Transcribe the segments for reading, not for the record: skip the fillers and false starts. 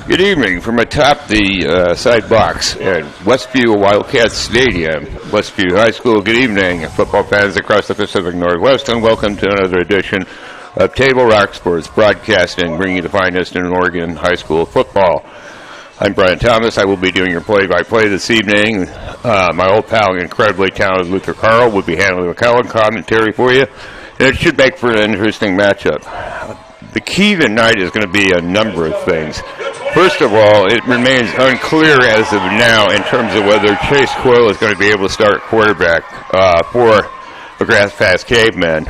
Good evening from atop the side box at Westview Wildcat Stadium, Westview High School. Good evening, football fans across the Pacific Northwest, and welcome to another edition of Table Rock Sports Broadcasting, bringing you the finest in Oregon high school football. I'm Brian Thomas. I will be doing your play-by-play this evening. My old pal, incredibly talented Luther Carl, will be handling the color commentary for you, and it should make for an interesting matchup. The key tonight is going to be a number of things. First of all, it remains unclear as of now in terms of whether Chase Coyle is going to be able to start quarterback for the Grass Pass Cavemen.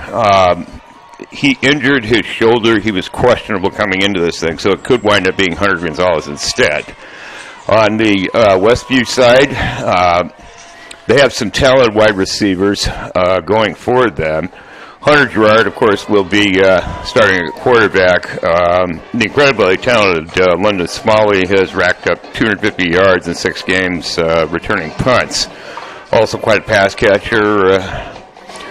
He injured his shoulder. He was questionable coming into this thing, so it could wind up being Hunter Gonzalez instead. On the Westview side, they have some talented wide receivers going for them. Hunter Gerard, of course, will be starting at quarterback. The incredibly talented London Smalley has racked up 250 yards in 6 games, returning punts. Also quite a pass catcher,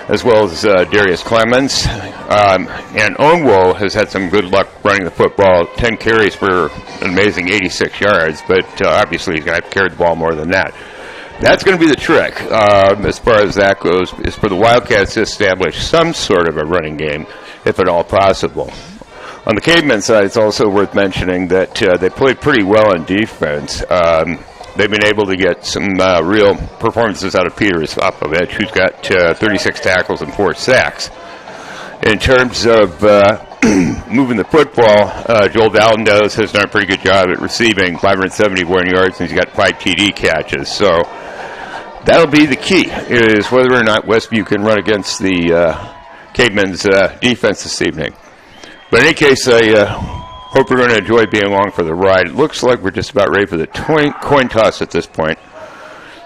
as well as Darius Clemens. And Onwo has had some good luck running the football, 10 carries for an amazing 86 yards, but obviously he's going to have to carry the ball more than that. That's going to be the trick, as far as that goes, is for the Wildcats to establish some sort of a running game, if at all possible. On the Cavemen side, it's also worth mentioning that they played pretty well on defense. They've been able to get some real performances out of Peters Popovich, who's got 36 tackles and 4 sacks. In terms of moving the football, Joel Valendos has done a pretty good job at receiving 571 yards, and he's got 5 TD catches. So that'll be the key, is whether or not Westview can run against the Cavemen's defense this evening. But in any case, I hope we're going to enjoy being along for the ride. It looks like we're just about ready for the coin toss at this point.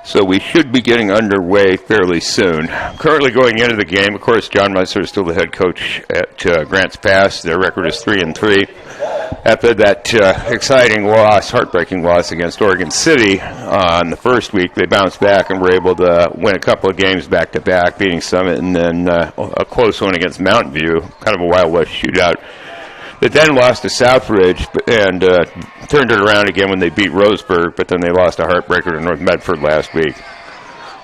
So we should be getting underway fairly soon. Currently going into the game, of course, John Messer is still the head coach at Grants Pass. Their record is 3-3. After that exciting loss, heartbreaking loss against Oregon City on the first week, they bounced back and were able to win a couple of games back-to-back, beating Summit, and then a close one against Mountain View, kind of a Wild West shootout. They then lost to Southridge and turned it around again when they beat Roseburg, but then they lost a heartbreaker to North Medford last week.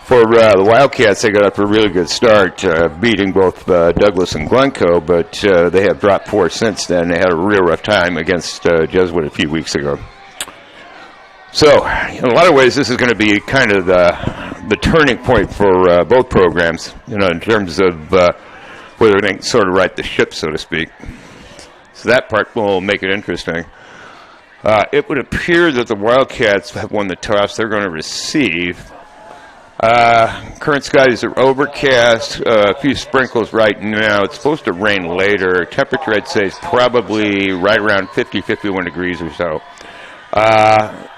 For the Wildcats, they got up to a really good start, beating both Douglas and Glencoe, but they have dropped 4 since then. They had a real rough time against Jesuit a few weeks ago. So, in a lot of ways, this is going to be kind of the turning point for both programs, in terms of whether they can sort of right the ship, so to speak. So that part will make it interesting. It would appear that the Wildcats have won the toss. They're going to receive. Current skies are overcast, a few sprinkles right now. It's supposed to rain later. Temperature, I'd say, is probably right around 50, 51 degrees or so.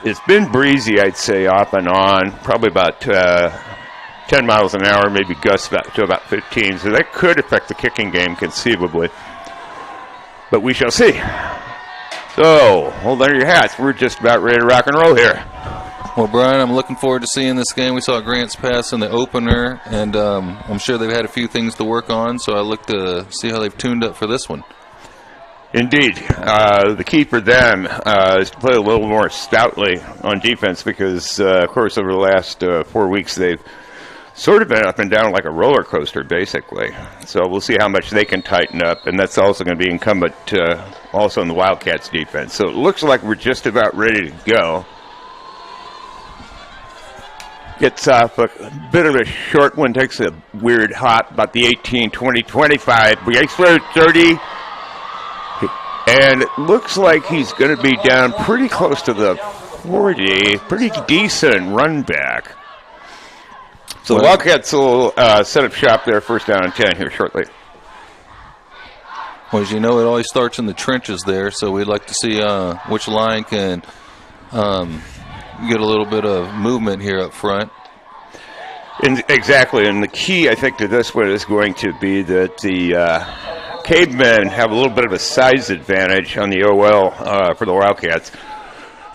It's been breezy, I'd say, off and on, probably about 10 miles an hour, maybe gusts to about 15. So that could affect the kicking game conceivably. But we shall see. So, hold on to your hats. We're just about ready to rock and roll here. Well, Brian, I'm looking forward to seeing this game. We saw Grants Pass in the opener, and I'm sure they've had a few things to work on, so I look to see how they've tuned up for this one. Indeed. The key for them is to play a little more stoutly on defense because, of course, over the last 4 weeks, they've sort of been up and down like a roller coaster, basically. So we'll see how much they can tighten up, and that's also going to be incumbent also on the Wildcats' defense. So it looks like we're just about ready to go. Gets off a bit of a short one, takes a weird hop, about the 18, 20, 25. Breaks through 30, and it looks like he's going to be down pretty close to the 40. Pretty decent run back. So the Wildcats will set up shop there, first down and 10 here shortly. Well, as you know, it always starts in the trenches there, so we'd like to see which line can get a little bit of movement here up front. Exactly, and the key, I think, to this one is going to be that the Cavemen have a little bit of a size advantage on the OL for the Wildcats.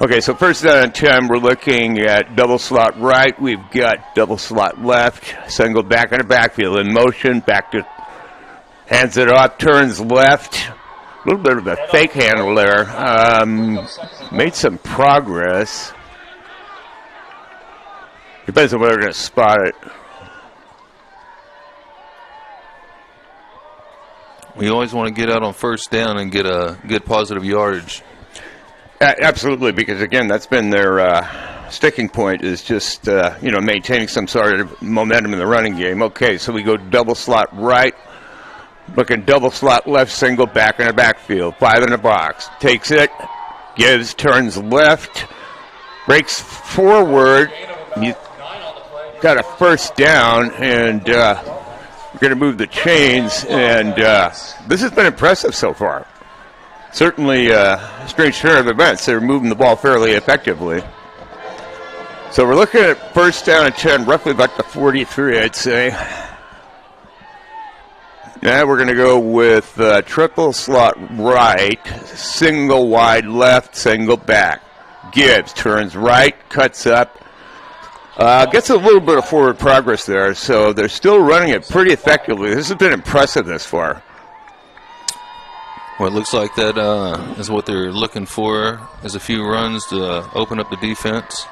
Okay, so first down and 10, we're looking at double slot right. We've got double slot left, single back in the backfield in motion, back to hands it off, turns left, A little bit of a fake handle there. Made some progress. Depends on whether they're going to spot it. We always want to get out on first down and get a good positive yardage. Absolutely, because again, that's been their sticking point, is just maintaining some sort of momentum in the running game. Okay, so we go double slot right, looking double slot left, single back in the backfield, 5 in the box, takes it, gives, turns left, breaks forward. You got a first down, and we're going to move the chains, and this has been impressive so far. Certainly a strange turn of events. They're moving the ball fairly effectively. So we're looking at first down and 10, roughly about the 43, I'd say. Now we're going to go with triple slot right, single wide left, single back. Gibbs turns right, cuts up. Gets a little bit of forward progress there, so they're still running it pretty effectively. This has been impressive this far. Well, it looks like that is what they're looking for, is a few runs to open up the defense.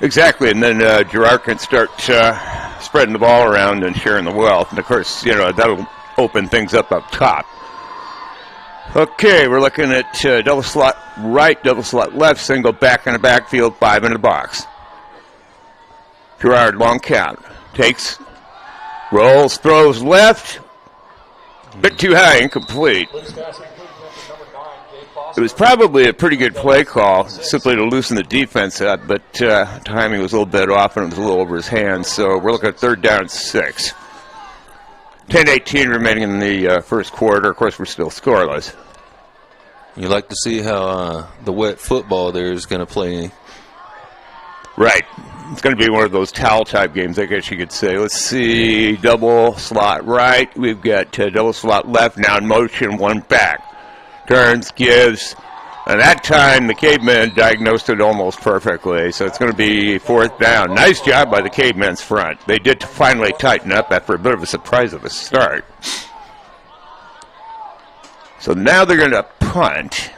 Exactly, and then Girard can start spreading the ball around and sharing the wealth. And, of course, that'll open things up top. Okay, we're looking at double slot right, double slot left, single back in the backfield, 5 in the box. Girard, long count. Takes, rolls, throws left. Bit too high, incomplete. It was probably a pretty good play call, simply to loosen the defense up, but timing was a little bit off and it was a little over his hands. So we're looking at third down and 6. 10-18 remaining in the first quarter. Of course, we're still scoreless. You like to see how the wet football there is going to play. Right. It's going to be one of those towel-type games, I guess you could say. Let's see. Double slot right. We've got double slot left. Now in motion, one back. Turns, gives. And that time, the Cavemen diagnosed it almost perfectly. So it's going to be fourth down. Nice job by the Cavemen's front. They did finally tighten up after a bit of a surprise of a start. So now they're going to punt.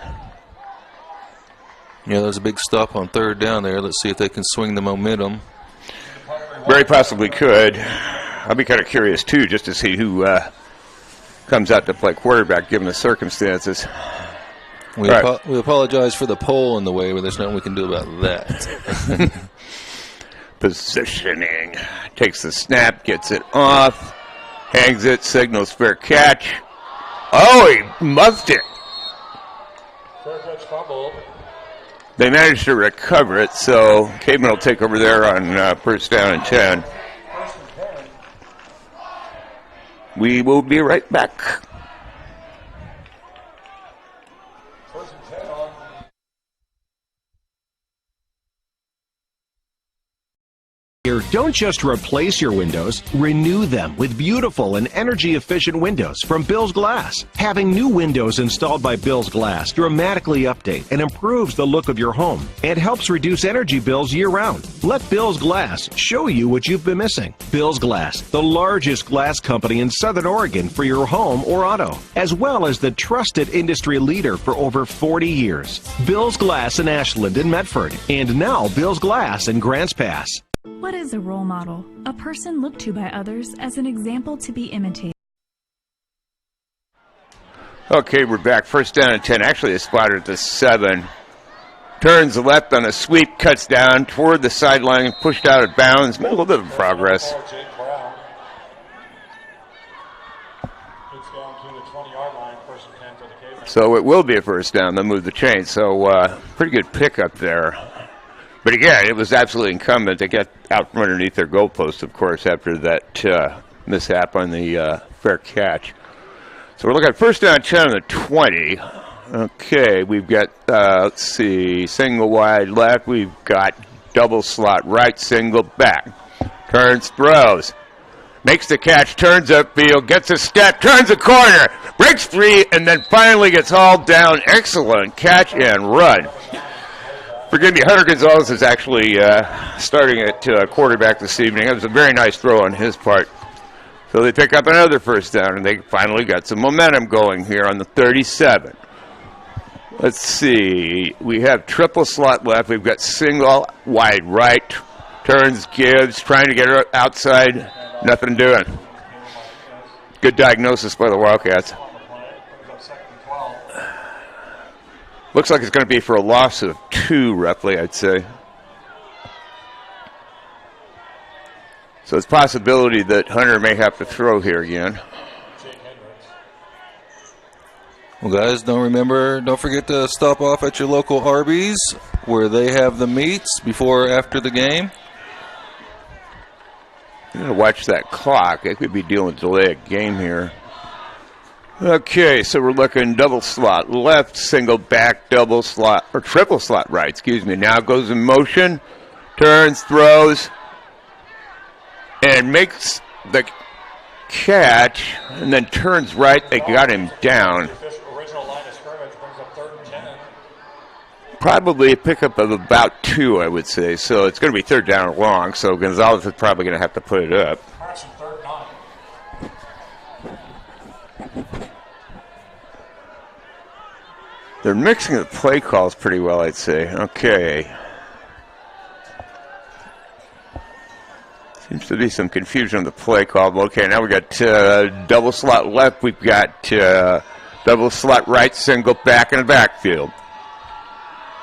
Yeah, there's a big stop on third down there. Let's see if they can swing the momentum. Very possibly could. I'll be kind of curious, too, just to see who comes out to play quarterback, given the circumstances. We apologize for the pole in the way, but there's nothing we can do about that. Positioning. Takes the snap, gets it off, hangs it, signals fair catch. Oh, he muffed it. Fair catch fumble. They managed to recover it, so Cavemen will take over there on first down and 10. We will be right back. Here, don't just replace your windows, renew them with beautiful and energy-efficient windows from Bill's Glass. Having new windows installed by Bill's Glass dramatically update and improves the look of your home and helps reduce energy bills year-round. Let Bill's Glass show you what you've been missing. Bill's Glass, the largest glass company in Southern Oregon for your home or auto, as well as the trusted industry leader for over 40 years. Bill's Glass in Ashland and Medford, and now Bill's Glass in Grants Pass. What is a role model? A person looked to by others as an example to be imitated. Okay, we're back. First down and 10. Actually, a spotter at the 7. Turns left on a sweep, cuts down toward the sideline, pushed out of bounds. Made a little bit of progress. So it will be a first down. They'll move the chain. So pretty good pickup there. But again, it was absolutely incumbent to get out from underneath their goalpost, of course, after that mishap on the fair catch. So we're looking at first down 10 on the 20. Okay, we've got, let's see, single wide left. We've got double slot right, single back. Turns, throws. Makes the catch, turns upfield, gets a step, turns a corner, breaks free, and then finally gets hauled down. Excellent catch and run. Forgive me, Hunter Gonzalez is actually starting at quarterback this evening. It was a very nice throw on his part. So they pick up another first down, and they finally got some momentum going here on the 37. Let's see. We have triple slot left. We've got single wide right. Turns, gives, trying to get her outside. Nothing doing. Good diagnosis by the Wildcats. Looks like it's going to be for a loss of 2, roughly, I'd say. So it's a possibility that Hunter may have to throw here again. Well, guys, don't forget to stop off at your local Arby's where they have the meats before or after the game. I'm going to watch that clock. They could be dealing with delayed game here. Okay, so we're looking double slot left, single back, double slot, or triple slot right, excuse me. Now goes in motion, turns, throws, and makes the catch, and then turns right. They got him down. Probably a pickup of about 2, I would say. So it's going to be third down and long, so Gonzalez is probably going to have to put it up. They're mixing the play calls pretty well, I'd say. Okay. Seems to be some confusion on the play call. Okay, now we got double slot left. We've got double slot right, single back in the backfield.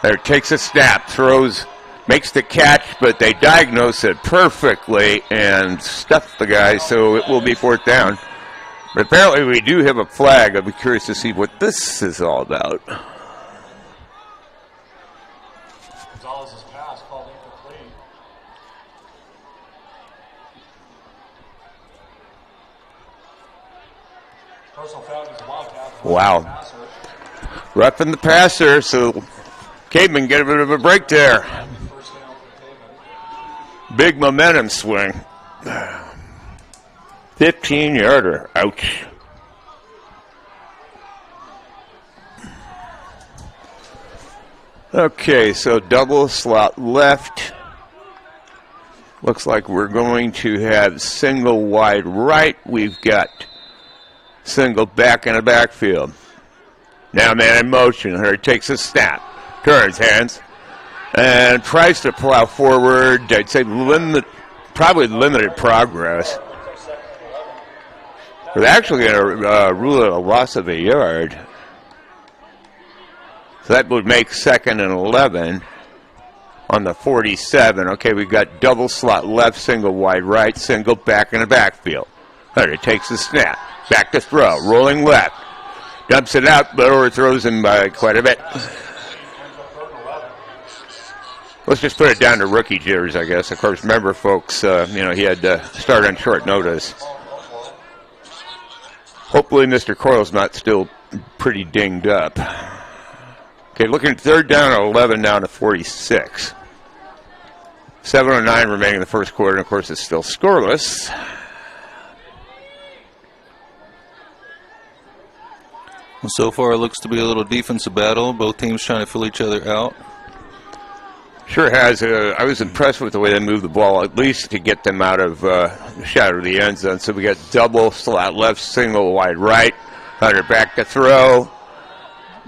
There, takes a snap, throws, makes the catch, but they diagnose it perfectly and stuff the guy, so it will be fourth down. But apparently we do have a flag. I'd be curious to see what this is all about. Gonzalez's pass called incomplete. Personal foul is a Wildcat. Wow. Roughing the passer, so Cavemen get a bit of a break there. First down for Cavemen. Big momentum swing. 15-yarder. Ouch. Okay, so double slot left. Looks like we're going to have single wide right. We've got single back in the backfield. Now man in motion. Here takes a snap. Turns, hands, and tries to plow forward. I'd say probably limited progress. We're actually going to rule it a loss of a yard. So that would make 2nd and 11 on the 47. Okay, we've got double slot left, single wide right, single back in the backfield. Hunter takes the snap. Back to throw. Rolling left. Dumps it out, but overthrows him by quite a bit. Let's just put it down to rookie jitters, I guess. Of course, remember, folks, he had to start on short notice. Hopefully Mr. Coyle's not still pretty dinged up. Okay, looking at third down at 11 down to 46. 7:09 remaining in the first quarter, and of course it's still scoreless. Well, so far it looks to be a little defensive battle. Both teams trying to fill each other out. Sure has. I was impressed with the way they moved the ball, at least to get them out of the shadow of the end zone. So we got double slot left, single wide right. Hunter back to throw,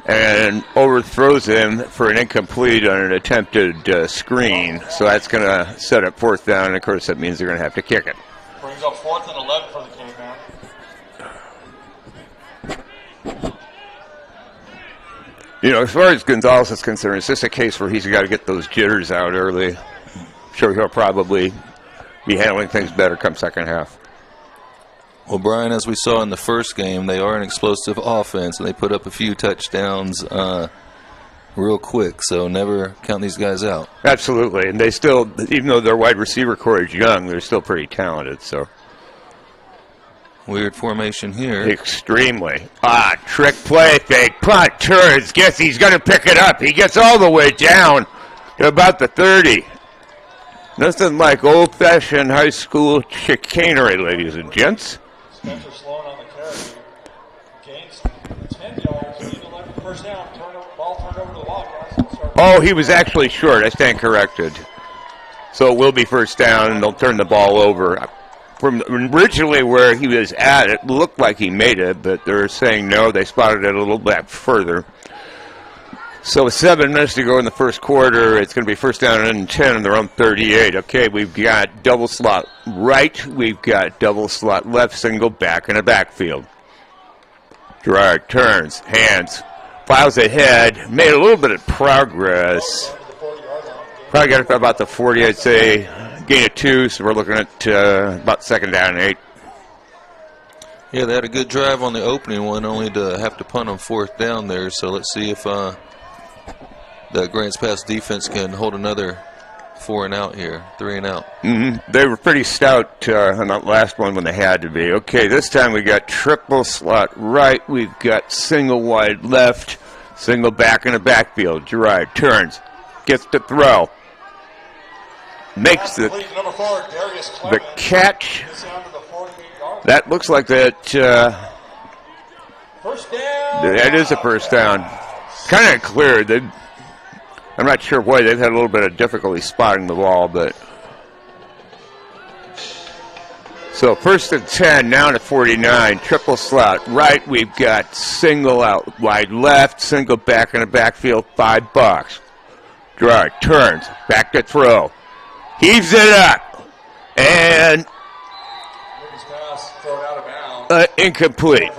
and overthrows him for an incomplete on an attempted screen. So that's going to set up fourth down, and of course that means they're going to have to kick it. Brings up 4th and 11 for the Cavemen. As far as Gonzalez is concerned, it's just a case where he's got to get those jitters out early. Sure, he'll probably be handling things better come second half. Well, Brian, as we saw in the first game, they are an explosive offense, and they put up a few touchdowns real quick, so never count these guys out. Absolutely, and they still, even though their wide receiver core is young, they're still pretty talented, so. Weird formation here. Extremely. Trick play, fake, punt, turns, guess he's going to pick it up. He gets all the way down to about the 30. Nothing like old-fashioned high school chicanery, ladies and gents. Spencer Sloan on the carry. Gains 10 yards. Need 11 first down. Ball turned over to the Wildcats. Oh, he was actually short. I stand corrected. So it will be first down, and they'll turn the ball over. from originally where he was at, it looked like he made it, but they're saying no, they spotted it a little bit further. So with 7 minutes to go in the first quarter, it's going to be first down and 10 on their own 38. Okay, we've got double slot right, we've got double slot left, single back in a backfield. Gerard turns, hands, files ahead, made a little bit of progress. Probably got it about the 40, I'd say. Gain of 2, so we're looking at about second down and 8. Yeah, they had a good drive on the opening one, only to have to punt on fourth down there. So let's see if the Grants Pass defense can hold another 4 and out here, 3 and out. They were pretty stout on that last one when they had to be. Okay, this time we got triple slot right. We've got single wide left, single back in the backfield. Gerard turns, gets to throw. Makes the catch. That looks like that. First down. That is a first down. Kind of clear. I'm not sure why they've had a little bit of difficulty spotting the ball, but so first and 10, now to 49. Triple slot right. We've got single out wide left, single back in the backfield. 5 bucks. Gerard turns back to throw. Heaves it up, and incomplete.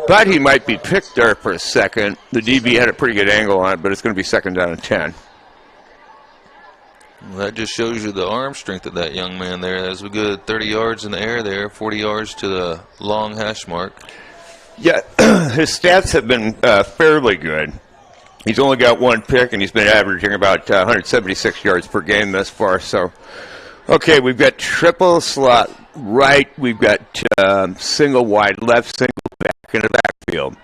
Thought he might be picked there for a second. The DB had a pretty good angle on it, but it's going to be second down and 10. Well, that just shows you the arm strength of that young man there. That's a good 30 yards in the air there, 40 yards to the long hash mark. Yeah, his stats have been fairly good. He's only got 1 pick, and he's been averaging about 176 yards per game thus far. So, okay, we've got triple slot right. We've got single wide left, single back in the backfield.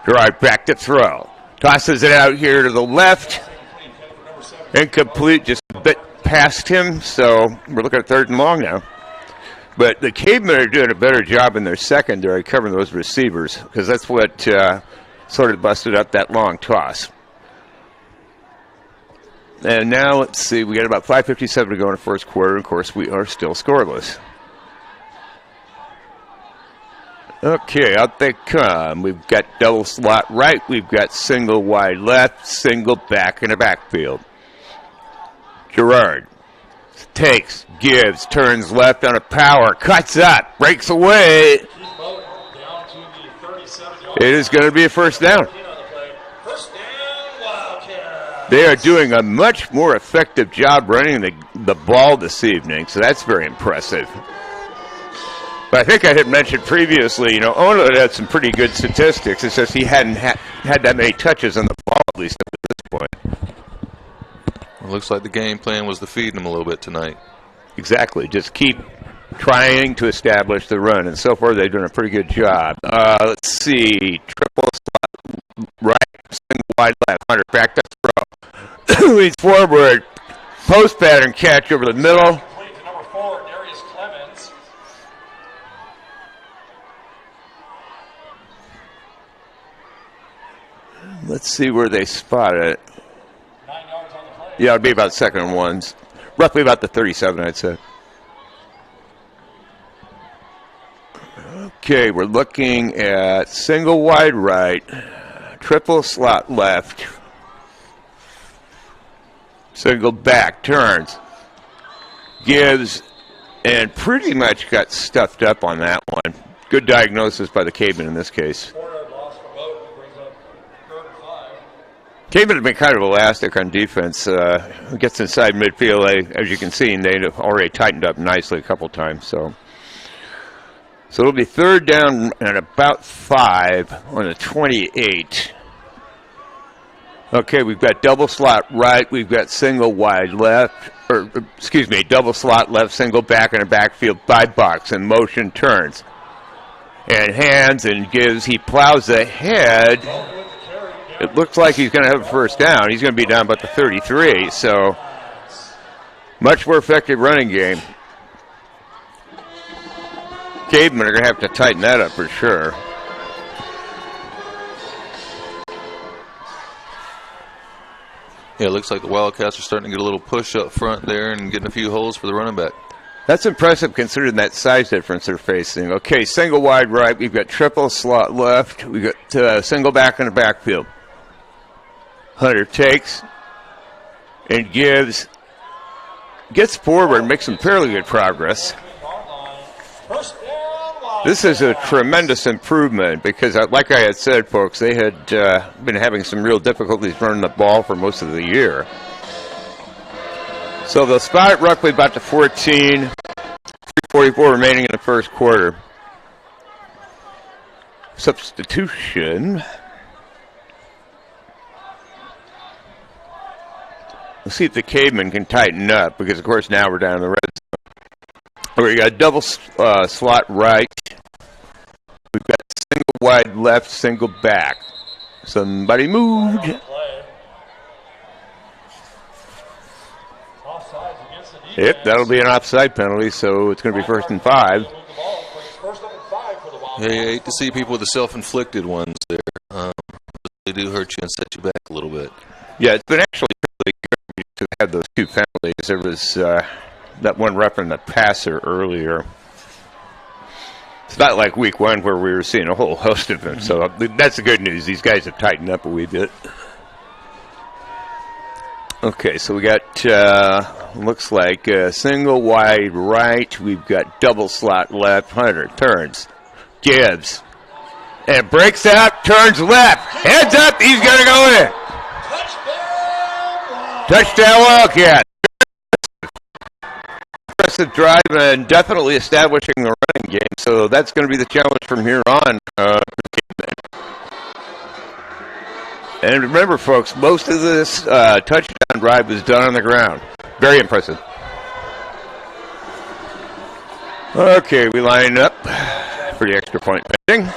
Gerard back to throw. Tosses it out here to the left. Incomplete, just a bit past him. So we're looking at third and long now. But the Cavemen are doing a better job in their secondary covering those receivers, because that's what sort of busted up that long toss. And now, let's see, we got about 5:57 to go in the first quarter. Of course, we are still scoreless. Okay, out they come. We've got double slot right. We've got single wide left, single back in the backfield. Gerard takes, gives, turns left on a power, cuts up, breaks away. It is going to be a first down. They are doing a much more effective job running the ball this evening, so that's very impressive. But I think I had mentioned previously, Ono had some pretty good statistics. It's just he hadn't had that many touches on the ball, at least up to this point. It looks like the game plan was to feed him a little bit tonight. Exactly. Just keep trying to establish the run, and so far they've done a pretty good job. Let's see. Triple slot right, single wide left. Hunter back to throw. Leads forward. Post pattern catch over the middle. Let's see where they spot it. 9 yards on the play. Yeah, it'll be about second and ones. Roughly about the 37, I'd say. Okay, we're looking at single wide right, triple slot left, single back, turns, gives, and pretty much got stuffed up on that one. Good diagnosis by the Cavemen in this case. Cavemen have been kind of elastic on defense. Gets inside midfield, as you can see, and they've already tightened up nicely a couple times. So it'll be third down and about 5 on the 28. Okay, we've got double slot right. We've got single wide left. Double slot left, single back in the backfield, 5 bucks, and motion turns. And hands and gives. He plows ahead. It looks like he's going to have a first down. He's going to be down about the 33, so much more effective running game. Cavemen are going to have to tighten that up for sure. Yeah, it looks like the Wildcats are starting to get a little push up front there and getting a few holes for the running back. That's impressive considering that size difference they're facing. Okay, single wide right. We've got triple slot left. We've got single back in the backfield. Hunter takes and gives. Gets forward, makes some fairly good progress. This is a tremendous improvement because, like I had said, folks, they had been having some real difficulties running the ball for most of the year. So they'll spot it roughly about the 14, 3:44 remaining in the first quarter. Substitution. Let's see if the Cavemen can tighten up because, of course, now we're down in the red zone. We got double slot right. We've got single wide left, single back. Somebody moved. Yep, that'll be an offside penalty, so it's going to be 1st and 5. Hey, I hate to see people with the self-inflicted ones there. They do hurt you and set you back a little bit. Yeah, it's been actually really good to have those two penalties. There was that one reference the passer earlier. It's not like week one where we were seeing a whole host of them. So that's the good news. These guys have tightened up a wee bit. Okay, so we got, looks like single wide right. We've got double slot left. Hunter turns, gives, and breaks out, turns left. Heads up, he's going to go in. Touchdown Wildcat. Impressive drive and definitely establishing the running game. So that's going to be the challenge from here on. And remember, folks, most of this touchdown drive was done on the ground. Very impressive. Okay, we line up for the extra point pending.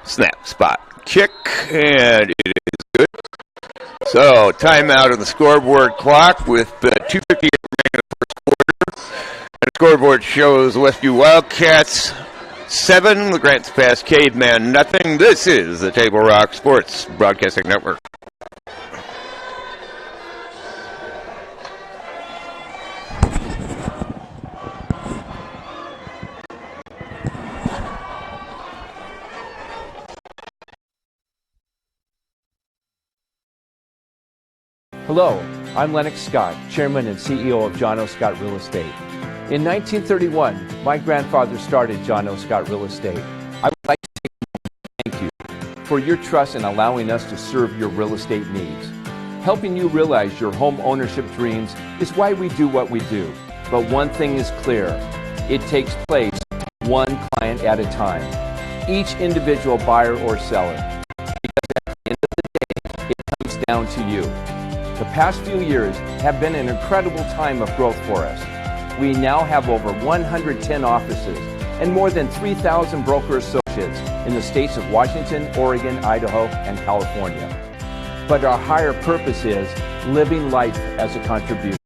Snap, spot, kick, and it is good. So, timeout on the scoreboard clock with 2:58 remaining in the first quarter. And the scoreboard shows Westview Wildcats 7, the Grants Pass Cavemen nothing. This is the Table Rock Sports Broadcasting Network. Hello, I'm Lennox Scott, Chairman and CEO of John O. Scott Real Estate. In 1931, my grandfather started John O. Scott Real Estate. I would like to take a moment to thank you for your trust in allowing us to serve your real estate needs. Helping you realize your home ownership dreams is why we do what we do. But one thing is clear, it takes place one client at a time. Each individual buyer or seller. Because at the end of the day, it comes down to you. The past few years have been an incredible time of growth for us. We now have over 110 offices and more than 3,000 broker associates in the states of Washington, Oregon, Idaho, and California. But our higher purpose is living life as a contribution.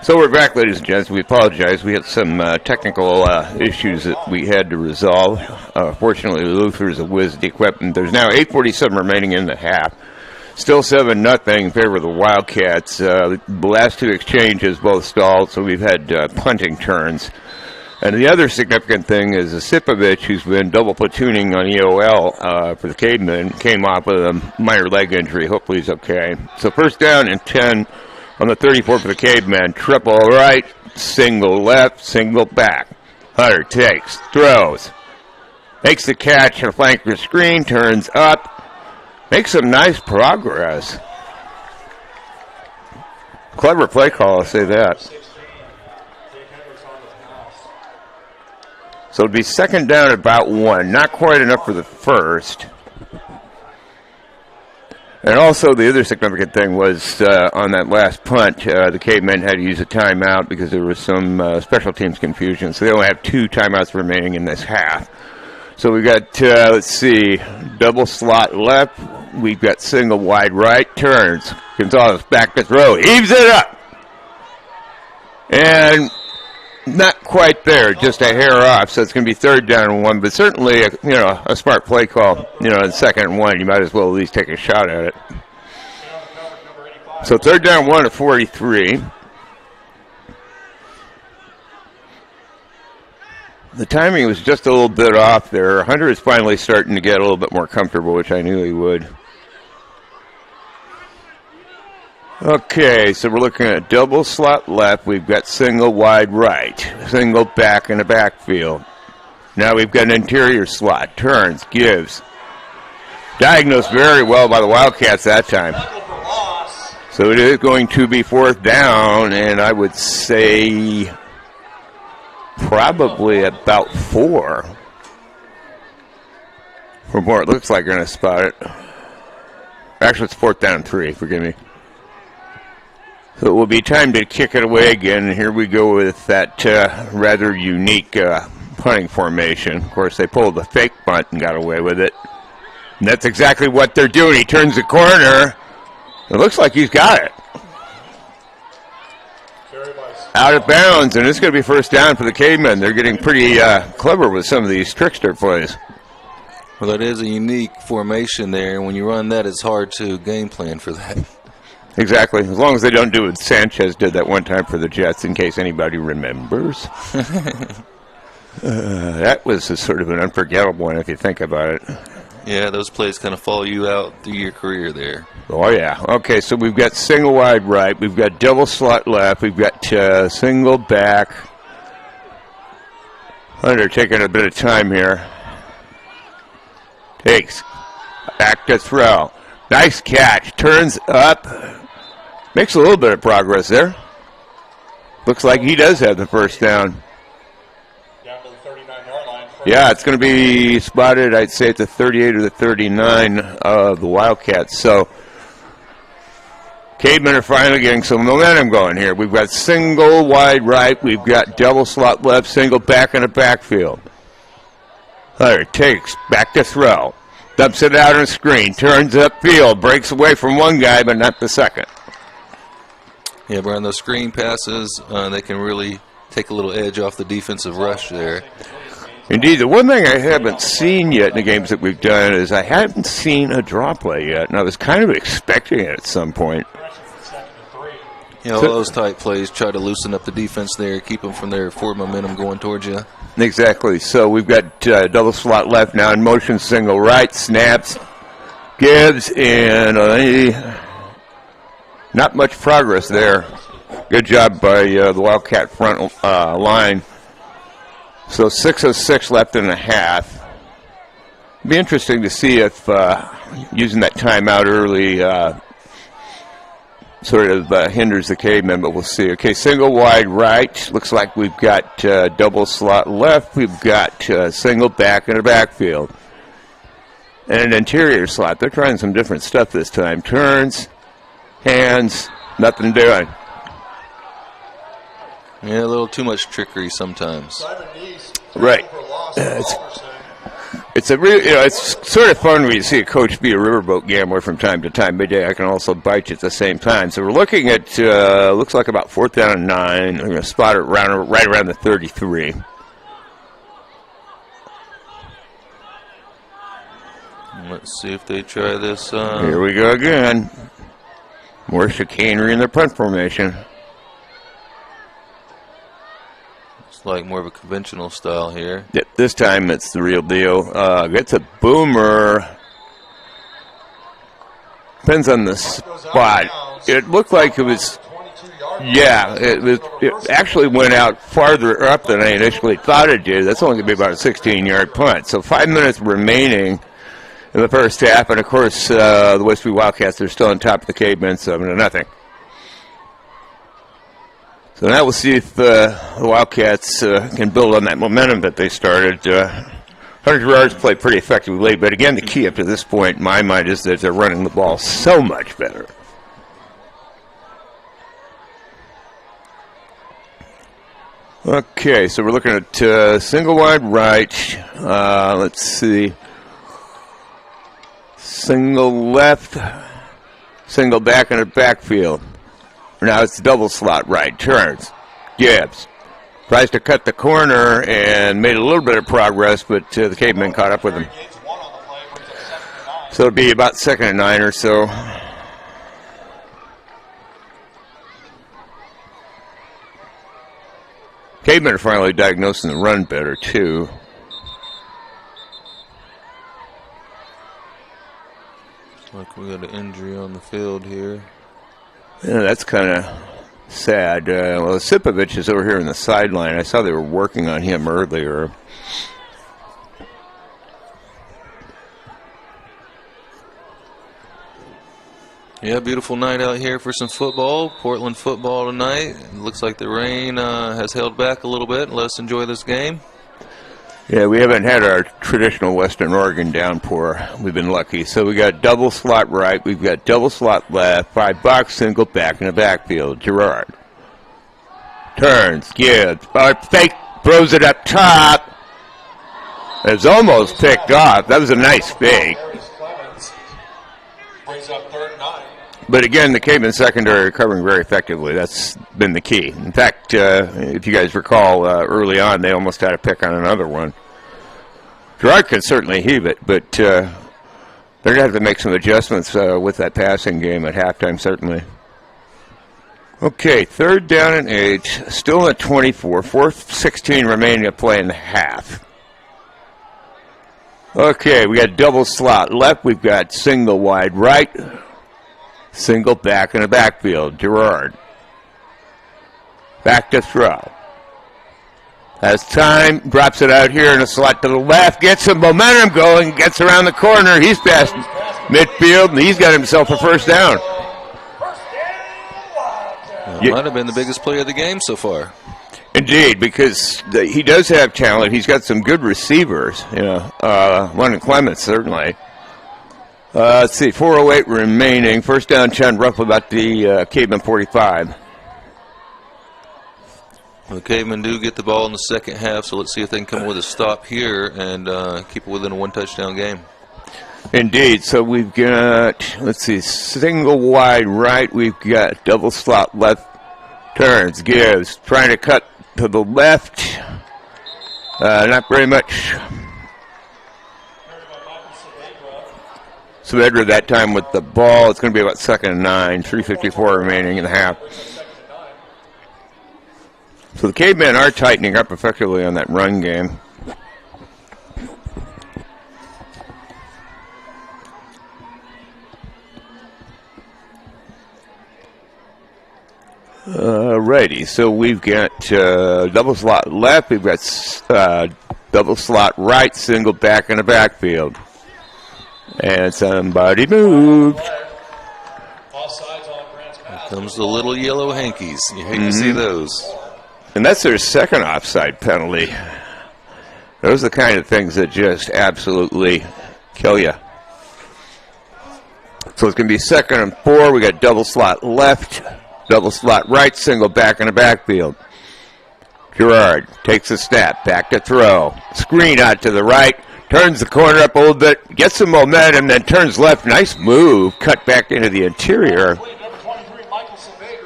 So we're back, ladies and gents. We apologize. We had some technical issues that we had to resolve. Fortunately, Luther's a whiz at the equipment. There's now 8:47 remaining in the half. Still 7-0 in favor of the Wildcats. The last two exchanges both stalled, so we've had punting turns. And the other significant thing is Osipovich, who's been double platooning on EOL for the Cavemen, came off with a minor leg injury. Hopefully he's okay. So first down and 10 on the 34 for the Cavemen. Triple right, single left, single back. Hunter takes, throws, makes the catch on a flanker screen, turns up, makes some nice progress. Clever play call, I'll say that. So it'll be second down at about 1. Not quite enough for the first. And also the other significant thing was on that last punt, the Cavemen had to use a timeout because there was some special teams confusion. So they only have 2 timeouts remaining in this half. So we got, let's see, double slot left. We've got single wide right, turns. Gonzalez back to throw, heaves it up. And not quite there, just a hair off, so it's going to be third down and 1, but certainly, a smart play call. In second and 1, you might as well at least take a shot at it. So third down 1 at 43. The timing was just a little bit off there. Hunter is finally starting to get a little bit more comfortable, which I knew he would. Okay, so we're looking at double slot left. We've got single wide right, single back in the backfield. Now we've got an interior slot, turns, gives. Diagnosed very well by the Wildcats that time. So it is going to be fourth down, and I would say probably about 4. From where it looks like they're going to spot it. Actually, it's fourth down and 3, forgive me. So it will be time to kick it away again. Here we go with that rather unique punting formation. Of course, they pulled the fake punt and got away with it. And that's exactly what they're doing. He turns the corner. It looks like he's got it. Out of bounds, and it's going to be first down for the Cavemen. They're getting pretty clever with some of these trickster plays. Well, that is a unique formation there. When you run that, it's hard to game plan for that. Exactly. As long as they don't do what Sanchez did that one time for the Jets, in case anybody remembers. That was a sort of an unforgettable one if you think about it. Yeah, those plays kind of follow you out through your career there. Oh, yeah. Okay, so we've got single wide right. We've got double slot left. We've got single back. Hunter taking a bit of time here. Takes. Back to throw. Nice catch. Turns up. Makes a little bit of progress there. Looks like he does have the first down. Down to the 39-yard line. Yeah, it's going to be spotted, I'd say, at the 38 or the 39 of the Wildcats. So, Cavemen are finally getting some momentum going here. We've got single wide right. We've got double slot left, single back in the backfield. Hunter takes, back to throw. Dumps it out on a screen, turns upfield, breaks away from one guy, but not the second. Yeah, but on those screen passes, they can really take a little edge off the defensive rush there. Indeed, the one thing I haven't seen yet in the games that we've done is I haven't seen a draw play yet, and I was kind of expecting it at some point. All those type plays try to loosen up the defense there, keep them from their forward momentum going towards you. Exactly. So we've got double slot left now in motion, single right, snaps, gives, and not much progress there. Good job by the Wildcat front line. So 6:06 left in the half. It'd be interesting to see if using that timeout early sort of hinders the Cavemen, but we'll see. Okay, single wide right. Looks like we've got double slot left. We've got single back in the backfield. And an interior slot. They're trying some different stuff this time. Turns, hands, nothing doing. Yeah, a little too much trickery sometimes. Right. It's it's sort of fun when you see a coach be a riverboat gambler from time to time. Midday, I can also bite you at the same time. So we're looking at looks like about 4th down and 9. We're going to spot it right around the 33. Let's see if they try this. Here we go again. More chicanery in their punt formation. Like more of a conventional style here. Yep, this time it's the real deal. Gets a boomer. Depends on the spot. It looked like it was. Yeah, it actually went out farther up than I initially thought it did. That's only going to be about a 16-yard punt. So 5 minutes remaining in the first half, and of course the Westview Wildcats are still on top of the Cavemen, 7-0. So now we'll see if the Wildcats can build on that momentum that they started. 100 yards played pretty effectively, but again, the key up to this point, in my mind, is that they're running the ball so much better. Okay, so we're looking at single wide right. Let's see. Single left, single back in the backfield. Now it's double slot right. Turns. Gibbs. Tries to cut the corner and made a little bit of progress, but the Cavemen caught up with him. So it'll be about 2nd and 9 or so. Cavemen are finally diagnosing the run better, too. Like we got an injury on the field here. Yeah, that's kind of sad. Well, Sipovich is over here on the sideline. I saw they were working on him earlier. Yeah, beautiful night out here for some football. Portland football tonight. It looks like the rain has held back a little bit. Let's enjoy this game. Yeah, we haven't had our traditional Western Oregon downpour. We've been lucky. So we got double slot right. We've got double slot left. 5-box single back in the backfield. Gerard. Turns. Gibbs. Fake. Throws it up top. It's almost picked off. That was a nice fake. Brings up 3rd and 9. But again, the Cavemen secondary are covering very effectively. That's been the key. In fact, if you guys recall, early on, they almost had a pick on another one. Gerard could certainly heave it, but they're going to have to make some adjustments with that passing game at halftime, certainly. Okay, 3rd down and 8, still at 24, 4th, 16 remaining to play in the half. Okay, we got double slot left. We've got single wide right. Single back in the backfield. Gerard. Back to throw. Has time. Drops it out here in a slot to the left. Gets some momentum going. Gets around the corner. He's past midfield, and he's got himself a 1st down. Might have been the biggest play of the game so far. Indeed, because he does have talent. He's got some good receivers. London Clements, certainly. Let's see, 4:08 remaining. 1st down, Chun, roughly about the Cavemen 45. The Cavemen do get the ball in the second half, so let's see if they can come with a stop here and keep it within a 1-touchdown game. Indeed. So we've got, let's see, single wide right. We've got double slot left. Turns, gives, trying to cut to the left. Not very much. Saavedra that time with the ball. It's going to be about 2nd and 9, 3:54 remaining in the half. So the Cavemen are tightening up effectively on that run game. Righty, so we've got double slot left. We've got double slot right, single back in the backfield. And somebody moved. Here comes the little yellow hankies. You hate to see those. And that's their 2nd offside penalty. Those are the kind of things that just absolutely kill you. So it's going to be 2nd and 4. We got double slot left, double slot right, single back in the backfield. Gerard takes a snap, back to throw. Screen out to the right. Turns the corner up a little bit, gets some momentum, then turns left. Nice move. Cut back into the interior.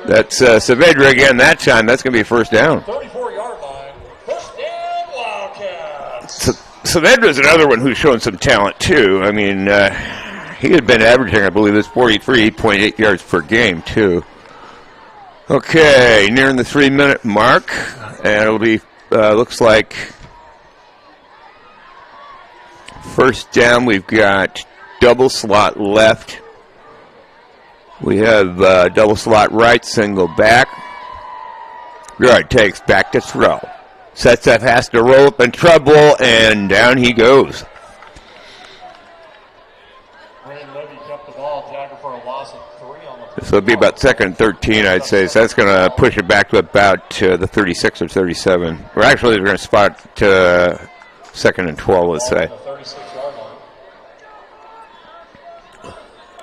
That's Saavedra again that time. That's going to be a first down. 34-yard line. First down, Wildcats. Saavedra's another one who's shown some talent, too. I mean, he had been averaging, I believe, 43.8 yards per game, too. Okay, nearing the 3-minute mark. And it'll be, looks like, first down. We've got double slot left. We have double slot right, single back. Guard takes back to throw. Sets up, has to roll up in trouble, and down he goes. Brandon Levy kept the ball, tackled for a loss of 3 on the. So it'll be about 2nd and 13, I'd say. So that's going to push it back to about the 36 or 37. Or actually, we're going to spot 2nd and 12, let's say.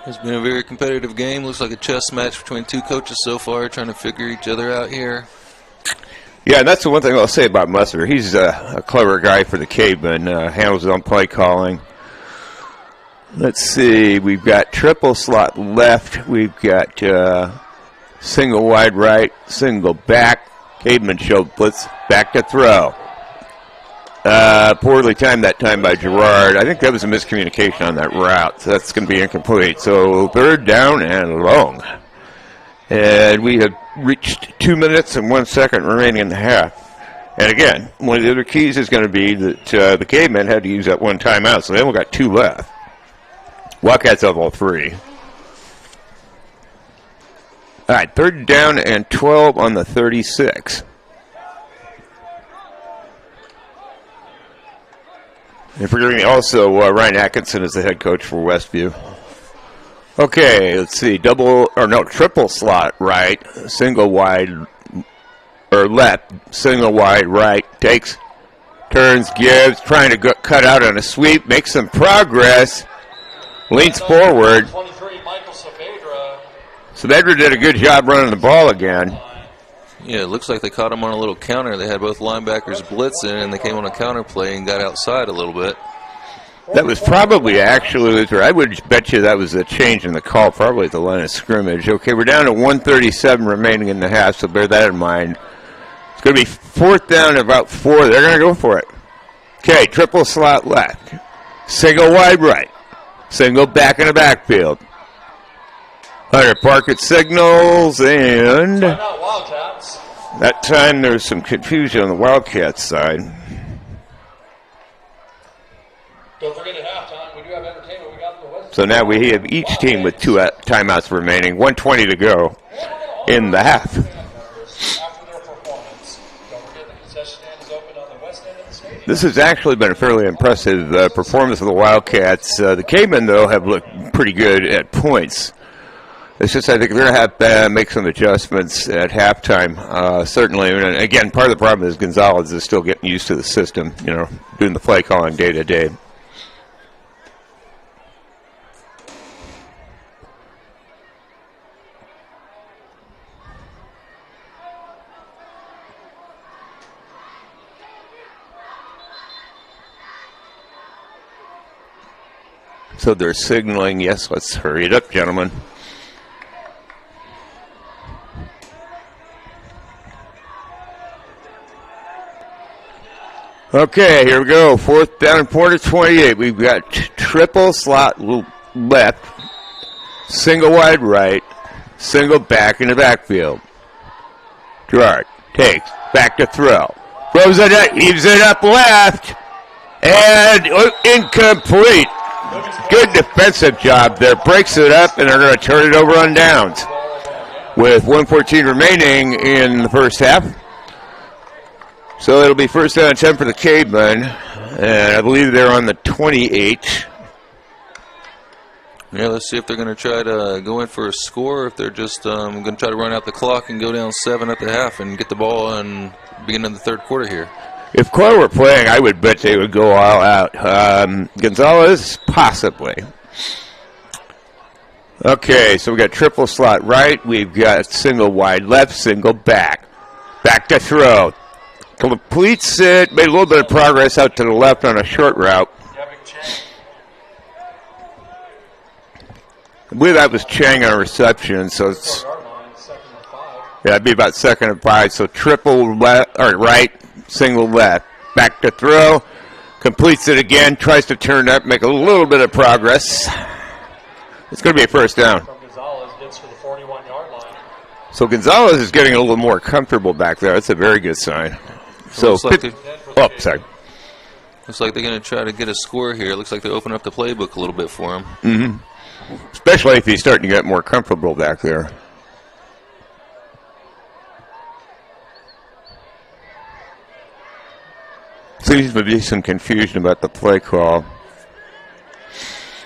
It's been a very competitive game. Looks like a chess match between two coaches so far, trying to figure each other out here. Yeah, and that's the one thing I'll say about Musser. He's a clever guy for the Cavemen, handles his own play calling. Let's see, we've got triple slot left. We've got single wide right, single back. Cavemen show blitz, back to throw. Poorly timed that time by Gerard. I think that was a miscommunication on that route, so that's going to be incomplete. So 3rd down and long. And we have reached 2 minutes and 1 second remaining in the half. And again, one of the other keys is going to be that the Cavemen had to use that one timeout, so they only got 2 left. Wildcats have all 3. All right, 3rd down and 12 on the 36. And forgetting also, Ryan Atkinson is the head coach for Westview. Okay, let's see. Triple slot right, single wide, or left, single wide right, takes, turns, gives, trying to cut out on a sweep, makes some progress, leans forward. 23, Michael Saavedra. Saavedra did a good job running the ball again. Yeah, it looks like they caught him on a little counter. They had both linebackers blitzing, and they came on a counter play and got outside a little bit. That was probably actually, I would bet you that was a change in the call, probably at the line of scrimmage. Okay, we're down to 1:37 remaining in the half, so bear that in mind. It's going to be 4th down and about 4. They're going to go for it. Okay, triple slot left. Single wide right. Single back in the backfield. Hunter Parkett signals, and Wildcats. that time there's some confusion on the Wildcats side. Don't forget at halftime, we do have entertainment. We got the West. So now we have each team with 2 timeouts remaining, 1:20 to go in the half. After their performance, don't forget the concession stand is open on the west end of the stadium. This has actually been a fairly impressive performance of the Wildcats. The Cavemen, though, have looked pretty good at points. It's just I think they're going to have to make some adjustments at halftime, certainly. And again, part of the problem is Gonzalez is still getting used to the system, doing the play calling day to day. So they're signaling, yes, let's hurry it up, gentlemen. Okay, here we go. 4th down and 28. We've got triple slot left, single wide right, single back in the backfield. Gerard takes, back to throw. Throws it up, heaves it up left, and incomplete. Good defensive job there. Breaks it up, and they're going to turn it over on downs. With 1:14 remaining in the first half. So it'll be 1st down and 10 for the Cavemen, and I believe they're on the 28. Yeah, let's see if they're going to try to go in for a score, or if they're just going to try to run out the clock and go down 7 at the half and get the ball and begin in the 3rd quarter here. If Coyle were playing, I would bet they would go all out. Gonzalez, possibly. Okay, so we got triple slot right. We've got single wide left, single back. Back to throw. Completes it, made a little bit of progress out to the left on a short route. I believe that was Chang on reception, so it's, Yard line, second and 5. yeah, it'd be about 2nd and 5. So triple left, or right, single left. Back to throw, completes it again, tries to turn up, make a little bit of progress. It's going to be a first down. From Gonzalez, gets to the 41-yard line. So Gonzalez is getting a little more comfortable back there. That's a very good sign. So, Looks like sorry. Looks like they're going to try to get a score here. Looks like they open up the playbook a little bit for him. Especially if he's starting to get more comfortable back there. Seems to be some confusion about the play call.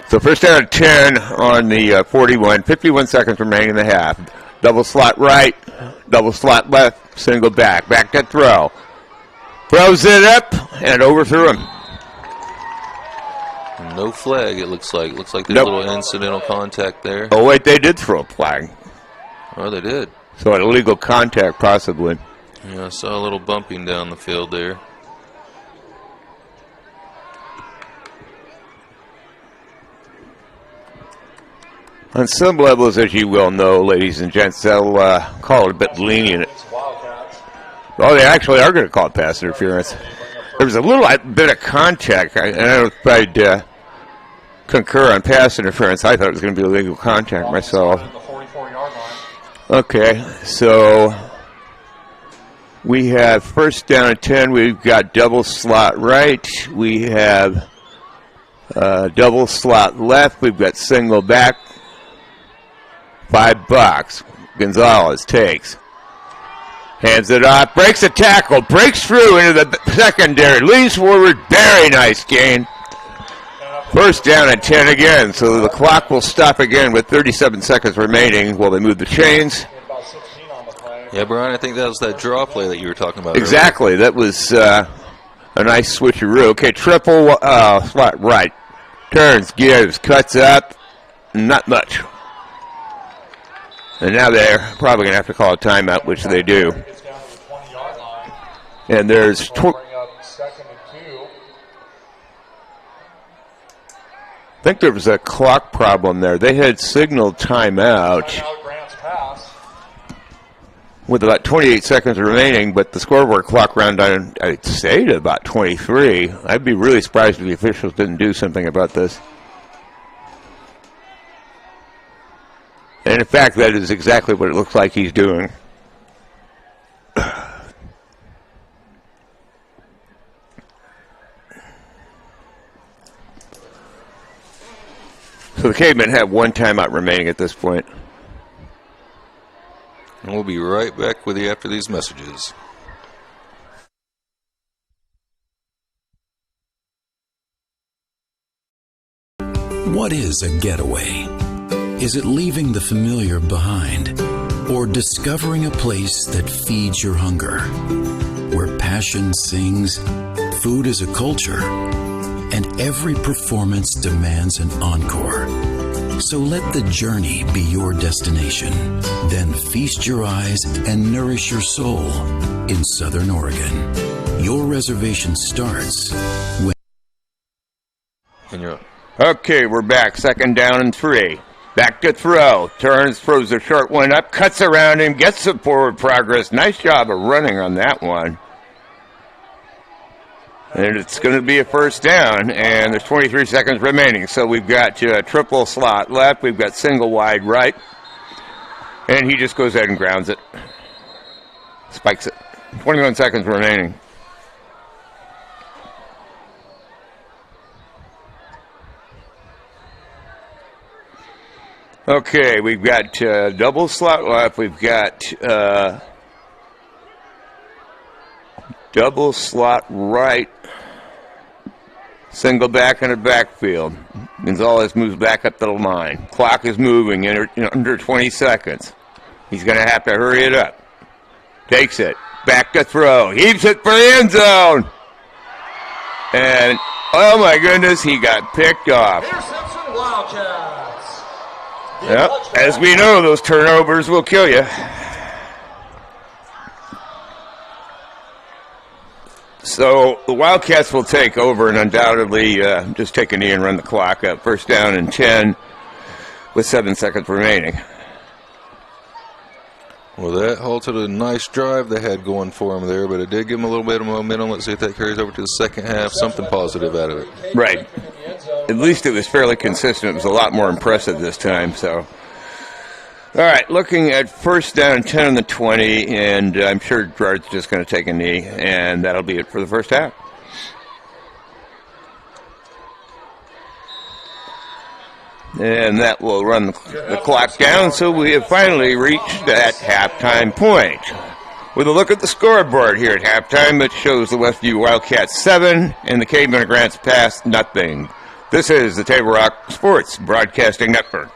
So first down and 10 on the 41. 51 seconds remaining in the half. Double slot right, double slot left, single back. Back to throw. Throws it up and overthrew him. No flag, it looks like. Looks like there's Nope. a little incidental contact there. Oh, wait, they did throw a flag. Oh, they did. So an illegal contact, possibly. Yeah, I saw a little bumping down the field there. On some levels, as you well know, ladies and gents, they'll call it a bit lenient. It's Wildcats. Oh, they actually are going to call it pass interference. There was a little bit of contact. I don't know if I'd concur on pass interference. I thought it was going to be illegal contact myself. The 44-yard line. Okay, so we have first down and 10. We've got double slot right. We have double slot left. We've got single back. 5 box. Gonzalez takes. Hands it off. Breaks a tackle. Breaks through into the secondary. Leans forward. Very nice gain. First down and 10 again. So the clock will stop again with 37 seconds remaining while they move the chains. About 16 on the play. Yeah, Brian, I think that was that draw play that you were talking about. Exactly. That was a nice switcheroo. Okay, triple slot right. Turns, gives, cuts up. Not much. And now they're probably going to have to call a timeout, which they do. Gets down to the 20-yard line. And there's Bring up second and 2. I think there was a clock problem there. They had signaled timeout Timeout, Grant's pass. with about 28 seconds remaining, but the scoreboard clock ran down, I'd say, to about 23. I'd be really surprised if the officials didn't do something about this. And in fact, that is exactly what it looks like he's doing. So the Cavemen have 1 timeout remaining at this point. And we'll be right back with you after these messages. What is a getaway? Is it leaving the familiar behind, or discovering a place that feeds your hunger, where passion sings, food is a culture, and every performance demands an encore? So let the journey be your destination. Then feast your eyes and nourish your soul in Southern Oregon. Your reservation starts when... And you're Okay, we're back. Second down and 3. Back to throw. Turns, throws a short one up, cuts around him, gets some forward progress. Nice job of running on that one. And it's going to be a first down, and there's 23 seconds remaining. So we've got triple slot left. We've got single wide right. And he just goes ahead and grounds it. Spikes it. 21 seconds remaining. Okay, we've got double slot left. We've got double slot right. Single back in the backfield. Gonzalez moves back up the line. Clock is moving in under 20 seconds. He's going to have to hurry it up. Takes it. Back to throw. Heaves it for the end zone. And, oh my goodness, he got picked off. Interception, Wildcats. Yep. As we know, those turnovers will kill you. So the Wildcats will take over and undoubtedly just take a knee and run the clock up. First down and 10 with 7 seconds remaining. Well, that halted a nice drive they had going for them there, but it did give them a little bit of momentum. Let's see if that carries over to the second half. Something positive out of it. Right. At least it was fairly consistent. It was a lot more impressive this time. So, all right, looking at first down and 10 on the 20, and I'm sure Gerard's just going to take a knee, and that'll be it for the first half. And that will run the clock down, so we have finally reached that halftime point. With a look at the scoreboard here at halftime, it shows the Westview Wildcats 7 and the Cavemen of Grants Pass nothing. This is the Table Rock Sports Broadcasting Network.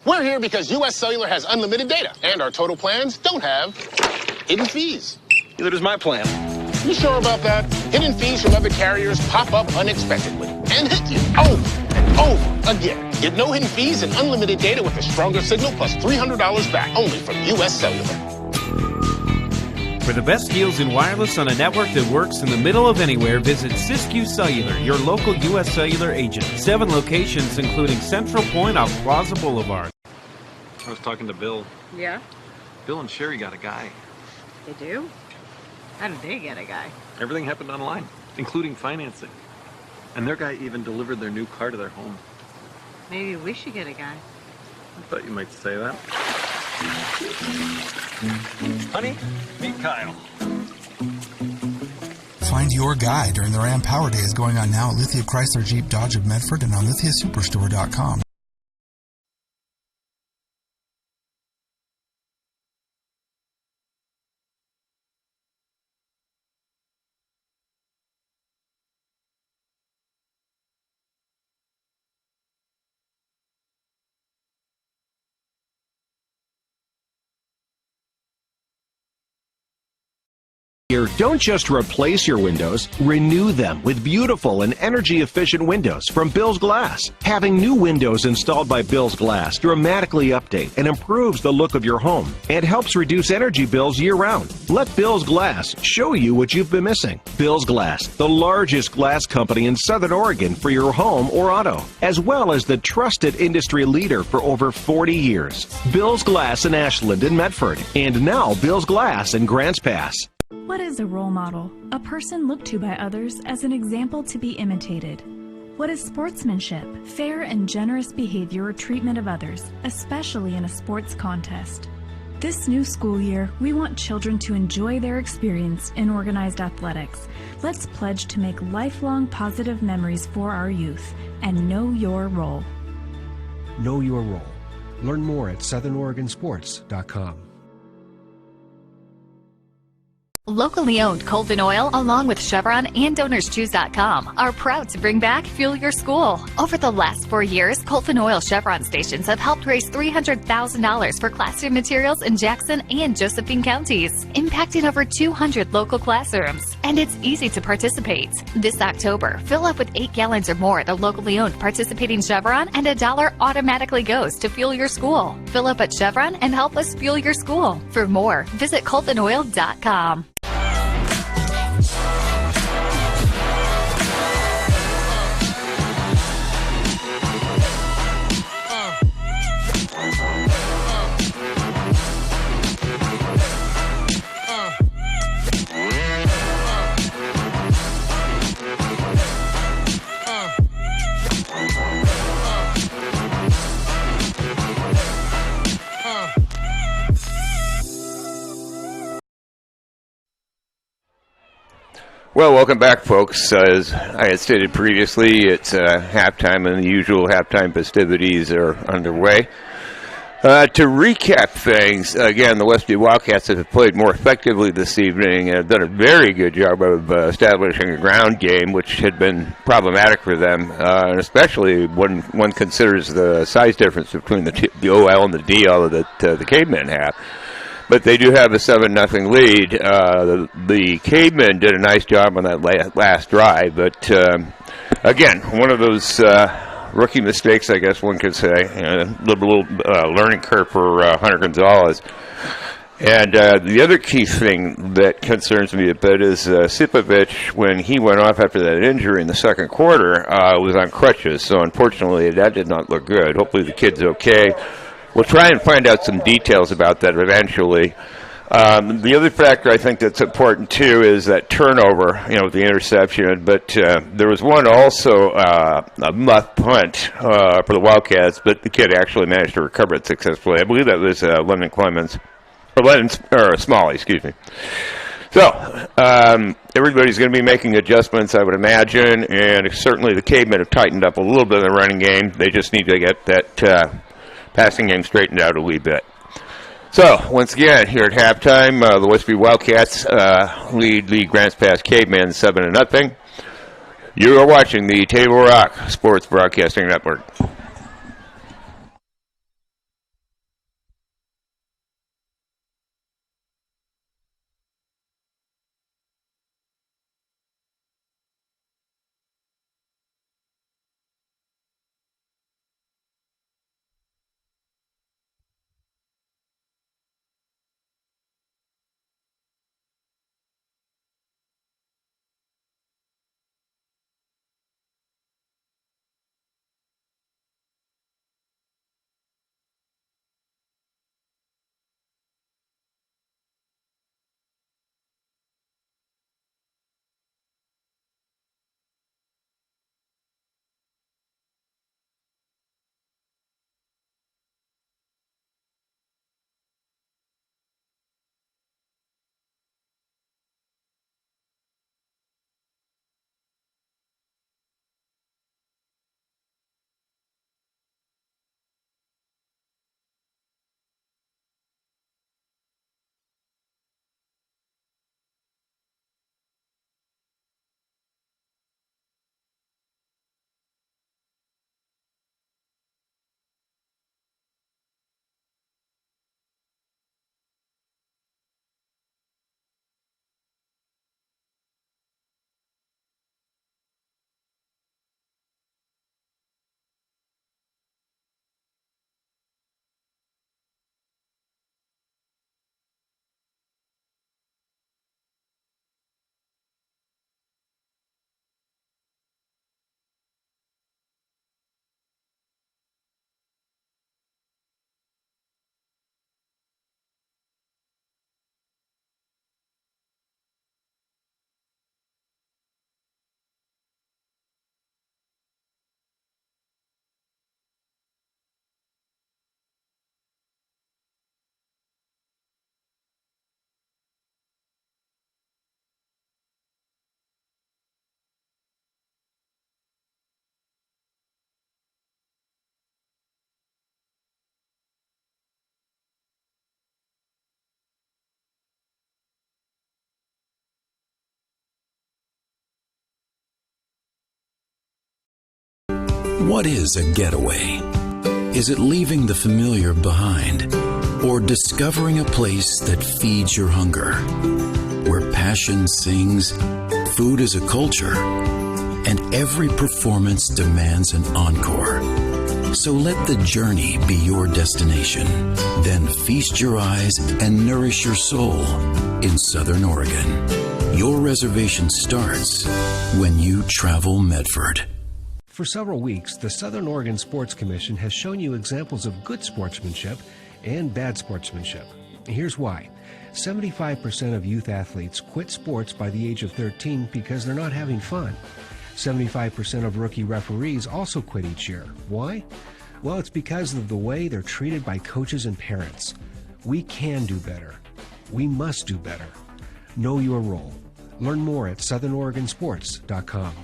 We're here because U.S. Cellular has unlimited data, and our total plans don't have hidden fees. Neither does my plan. You sure about that? Hidden fees from other carriers pop up unexpectedly and hit you over and over again. Get no hidden fees and unlimited data with a stronger signal plus $300 back only from U.S. Cellular. For the best deals in wireless on a network that works in the middle of anywhere, visit Siskiyou Cellular, your local U.S. Cellular agent. 7 locations, including Central Point off Plaza Boulevard. I was talking to Bill. Yeah? Bill and Sherry got a guy. They do? How did they get a guy? Everything happened online, including financing. And their guy even delivered their new car to their home. Maybe we should get a guy. I thought you might say that. Honey, meet Kyle. Find your guy during the Ram Power Days going on now at Lithia Chrysler Jeep Dodge of Medford and on lithiasuperstore.com. Don't just replace your windows, renew them with beautiful and energy-efficient windows from Bill's Glass. Having new windows installed by Bill's Glass dramatically update and improves the look of your home and helps reduce energy bills year-round. Let Bill's Glass show you what you've been missing. Bill's Glass, the largest glass company in Southern Oregon for your home or auto, as well as the trusted industry leader for over 40 years. Bill's Glass in Ashland and Medford, and now Bill's Glass in Grants Pass. What is a role model? A person looked to by others as an example to be imitated. What is sportsmanship? Fair and generous behavior or treatment of others, especially in a sports contest. This new school year, we want children to enjoy their experience in organized athletics. Let's pledge to make lifelong positive memories for our youth and know your role. Know your role. Learn more at southernoregonsports.com. Locally owned Colton Oil, along with Chevron and DonorsChoose.com, are proud to bring back Fuel Your School. Over the last 4 years, Colton Oil Chevron stations have helped raise $300,000 for classroom materials in Jackson and Josephine counties, impacting over 200 local classrooms. And it's easy to participate. This October, fill up with 8 gallons or more at a locally owned participating Chevron, and $1 automatically goes to Fuel Your School. Fill up at Chevron and help us fuel your school. For more, visit ColtonOil.com. Well, welcome back, folks. As I had stated previously, it's halftime, and the usual halftime festivities are underway. To recap things, again, the Westview Wildcats have played more effectively this evening and have done a very good job of establishing a ground game, which had been problematic for them, and especially when one considers the size difference between the OL and the DL that the Cavemen have. But they do have a 7-0 lead. The Cavemen did a nice job on that last drive, but again, one of those rookie mistakes, I guess one could say. A little learning curve for Hunter Gonzalez. And the other key thing that concerns me a bit is Sipovic, when he went off after that injury in the second quarter, was on crutches. So unfortunately, that did not look good. Hopefully the kid's okay. We'll try and find out some details about that eventually. The other factor I think that's important, too, is that turnover, the interception. But there was one also, a muff punt for the Wildcats, but the kid actually managed to recover it successfully. I believe that was Smalley, excuse me. So, everybody's going to be making adjustments, I would imagine, and certainly the Cavemen have tightened up a little bit in the running game. They just need to get that passing game straightened out a wee bit. So, once again, here at halftime, the Westview Wildcats lead the Grants Pass Cavemen 7-0. You are watching the Table Rock Sports Broadcasting Network. What is a getaway? Is it leaving the familiar behind, or discovering a place that feeds your hunger, where passion sings, food is a culture, and every performance demands an encore? So let the journey be your destination. Then feast your eyes and nourish your soul in Southern Oregon. Your reservation starts when you travel Medford. For several weeks, the Southern Oregon Sports Commission has shown you examples of good sportsmanship and bad sportsmanship. Here's why. 75% of youth athletes quit sports by the age of 13 because they're not having fun. 75% of rookie referees also quit each year. Why? Well, it's because of the way they're treated by coaches and parents. We can do better. We must do better. Know your role. Learn more at southernoregonsports.com.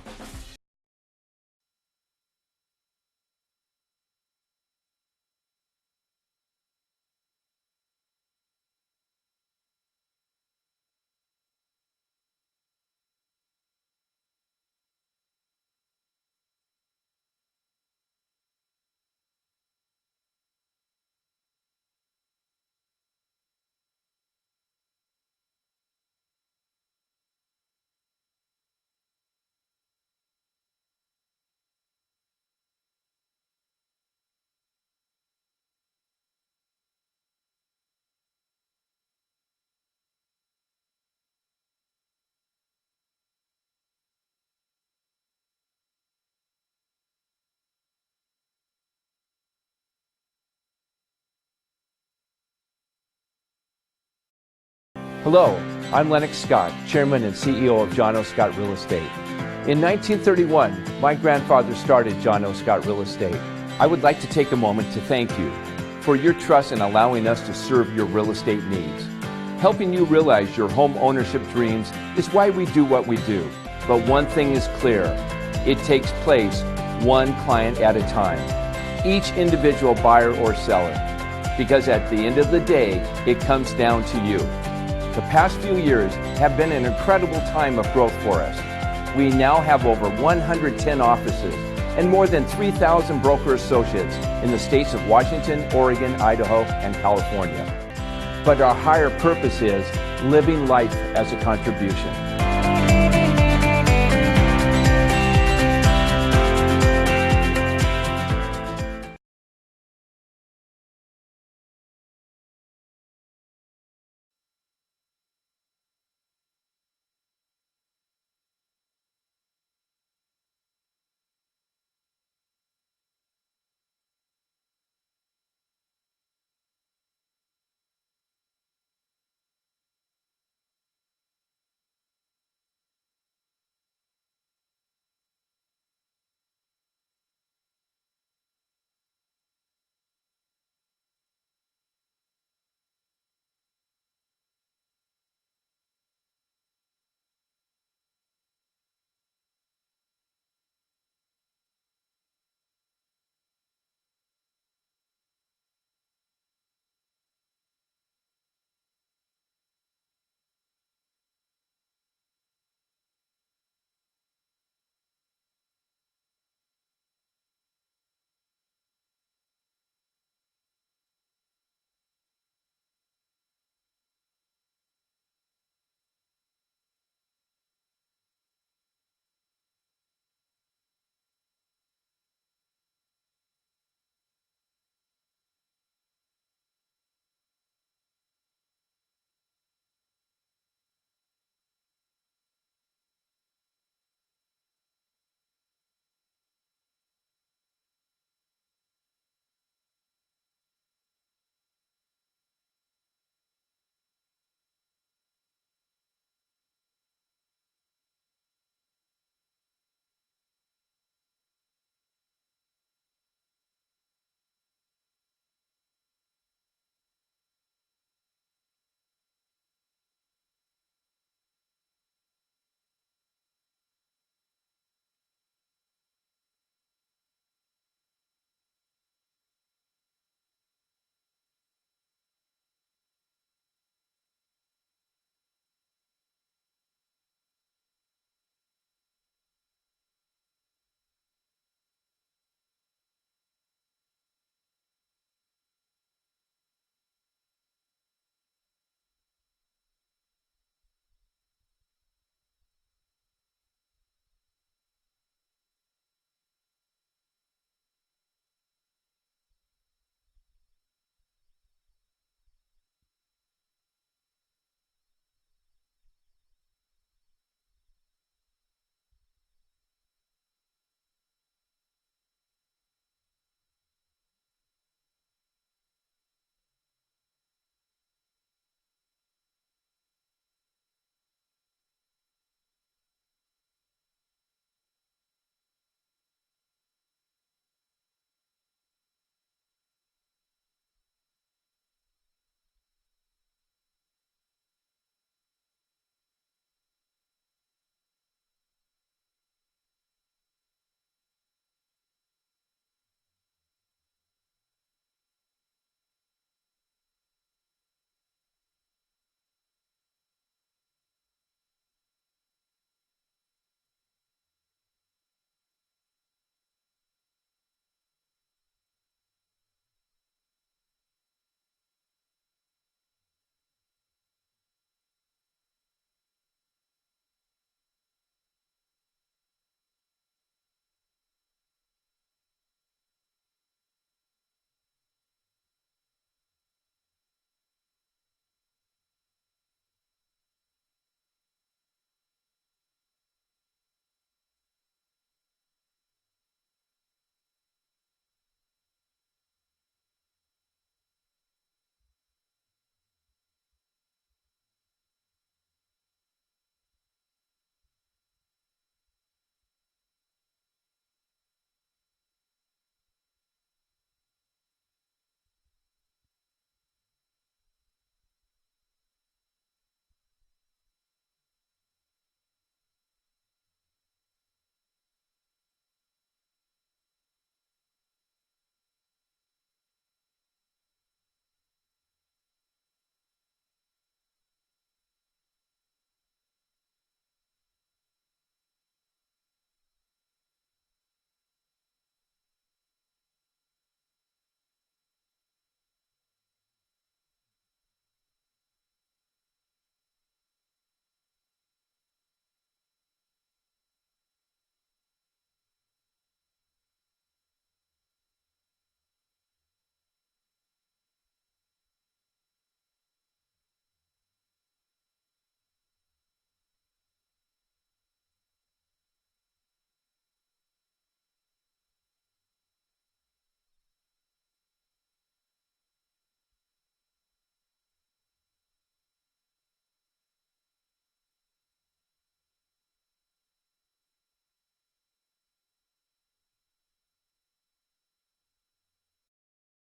Hello, I'm Lennox Scott, Chairman and CEO of John O. Scott Real Estate. In 1931, my grandfather started John O. Scott Real Estate. I would like to take a moment to thank you for your trust in allowing us to serve your real estate needs. Helping you realize your home ownership dreams is why we do what we do. But one thing is clear, it takes place one client at a time, each individual buyer or seller, because at the end of the day, it comes down to you. The past few years have been an incredible time of growth for us. We now have over 110 offices and more than 3,000 broker associates in the states of Washington, Oregon, Idaho, and California. But our higher purpose is living life as a contribution.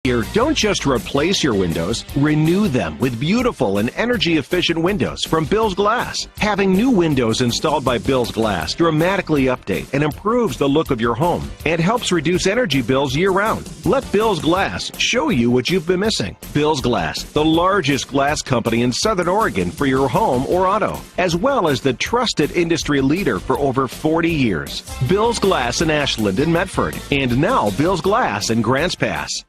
Here, don't just replace your windows, renew them with beautiful and energy-efficient windows from Bill's Glass. Having new windows installed by Bill's Glass dramatically update and improves the look of your home and helps reduce energy bills year-round. Let Bill's Glass show you what you've been missing. Bill's Glass, the largest glass company in Southern Oregon for your home or auto, as well as the trusted industry leader for over 40 years. Bill's Glass in Ashland and Medford, and now Bill's Glass in Grants Pass.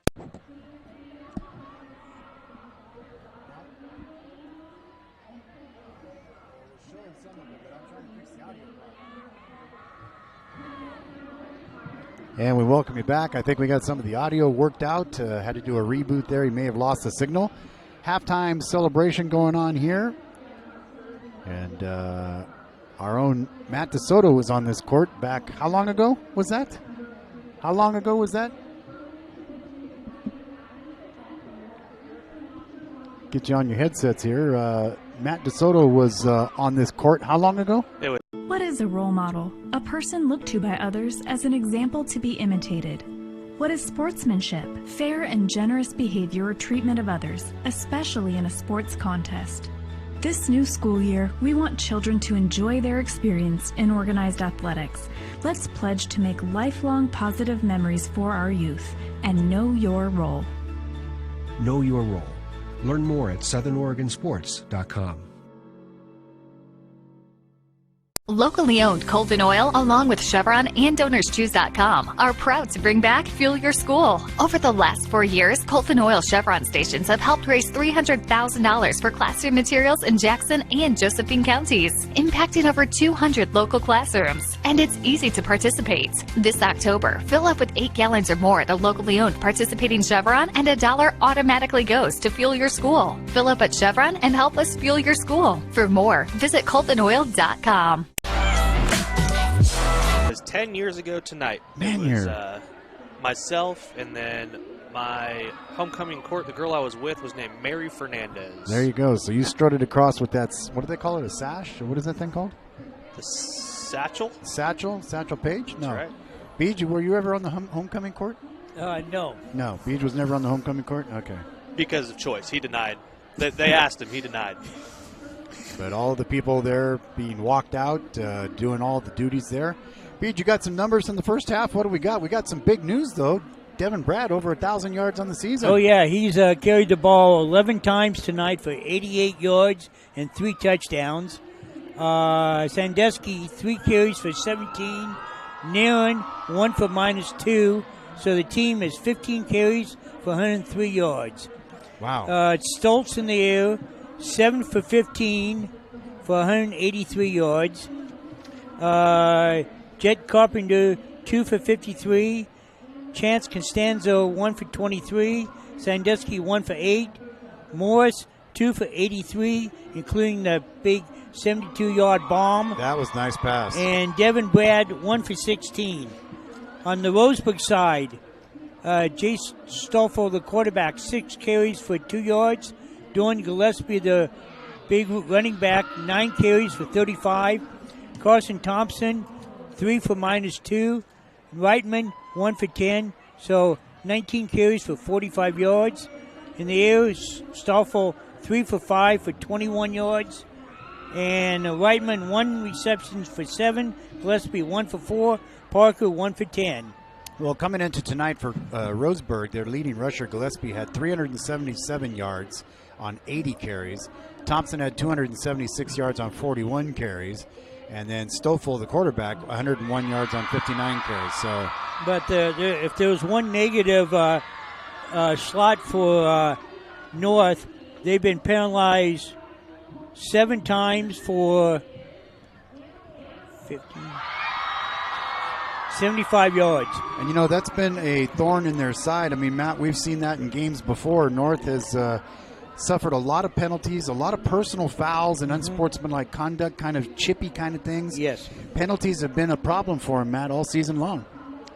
And we welcome you back. I think we got some of the audio worked out. Had to do a reboot there. He may have lost the signal. Halftime celebration going on here. And our own Matt DeSoto was on this court back. How long ago was that? How long ago was that? Get you on your headsets here. Matt DeSoto was on this court how long ago? What is a role model? A person looked to by others as an example to be imitated. What is sportsmanship? Fair and generous behavior or treatment of others, especially in a sports contest. This new school year, we want children to enjoy their experience in organized athletics. Let's pledge to make lifelong positive memories for our youth and know your role. Know your role. Learn more at southernoregonsports.com. Locally owned Colton Oil, along with Chevron and DonorsChoose.com, are proud to bring back Fuel Your School. Over the last 4 years, Colton Oil Chevron stations have helped raise $300,000 for classroom materials in Jackson and Josephine counties, impacting over 200 local classrooms. And it's easy to participate. This October, fill up with 8 gallons or more at a locally owned participating Chevron, and $1 automatically goes to Fuel Your School. Fill up at Chevron and help us fuel your school. For more, visit ColtonOil.com. It was 10 years ago tonight. Man, it was myself, and then my homecoming court, the girl I was with was named Mary Fernandez. There you go. So you strutted across with that, what do they call it, a sash? Or what is that thing called? The satchel? Satchel Page? No. That's right. Beej, were you ever on the homecoming court? No. No, Beej was never on the homecoming court? Okay. Because of choice. He denied. They asked him. He denied. But all of the people there being walked out, doing all the duties there. Beej, you got some numbers in the first half. What do we got? We got some big news, though. Devin Brad, over 1,000 yards on the season. Oh, yeah. He's carried the ball 11 times tonight for 88 yards and 3 touchdowns. Sandusky, 3 carries for 17. Naren, 1 for -2. So the team is 15 carries for 103 yards. Wow. Stoltz in the air, 7 for 15 for 183 yards. Jet Carpenter, 2 for 53. Chance Costanzo, 1 for 23. Sandusky, 1 for 8. Morris, 2 for 83, including the big 72-yard bomb. That was a nice pass. And Devin Brad, 1 for 16. On the Roseburg side, Jace Stoffel, the quarterback, 6 carries for 2 yards. Dawn Gillespie, the big running back, 9 carries for 35. Carson Thompson, 3 for -2. Reitman, 1 for 10. So 19 carries for 45 yards. In the air, Stoffel, 3 for 5 for 21 yards. And Reitman, 1 reception for 7. Gillespie, 1 for 4. Parker, 1 for 10. Well, coming into tonight for Roseburg, their leading rusher, Gillespie, had 377 yards on 80 carries. Thompson had 276 yards on 41 carries. And then Stoffel, the quarterback, 101 yards on 59 carries. So, but if there was one negative slot for North, they've been penalized 7 times for 75 yards. And, you know, that's been a thorn in their side. I mean, Matt, we've seen that in games before. North has suffered a lot of penalties, a lot of personal fouls and unsportsmanlike conduct, kind of chippy kind of things. Yes. Penalties have been a problem for him, Matt, all season long.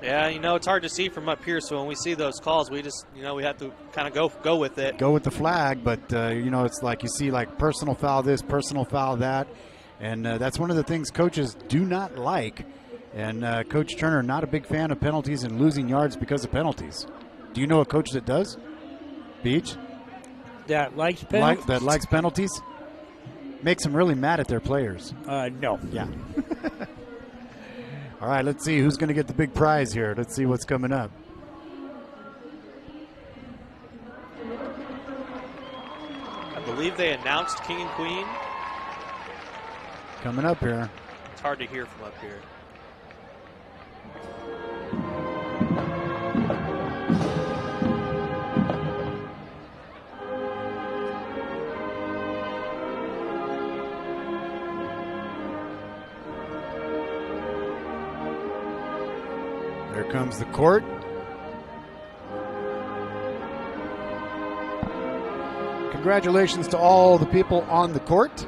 Yeah, you know, it's hard to see from up here, so when we see those calls, we just, you know, we have to kind of go with it. Go with the flag, but, you know, it's like you see, like, personal foul this, personal foul that, and that's one of the things coaches do not like, and Coach Turner, not a big fan of penalties and losing yards because of penalties. Do you know a coach that does? Beach? That likes penalties? That likes penalties? Makes them really mad at their players. No. Yeah. All right, let's see who's going to get the big prize here. Let's see what's coming up. I believe they announced King and Queen. Coming up here. It's hard to hear from up here. There comes the court. Congratulations to all the people on the court.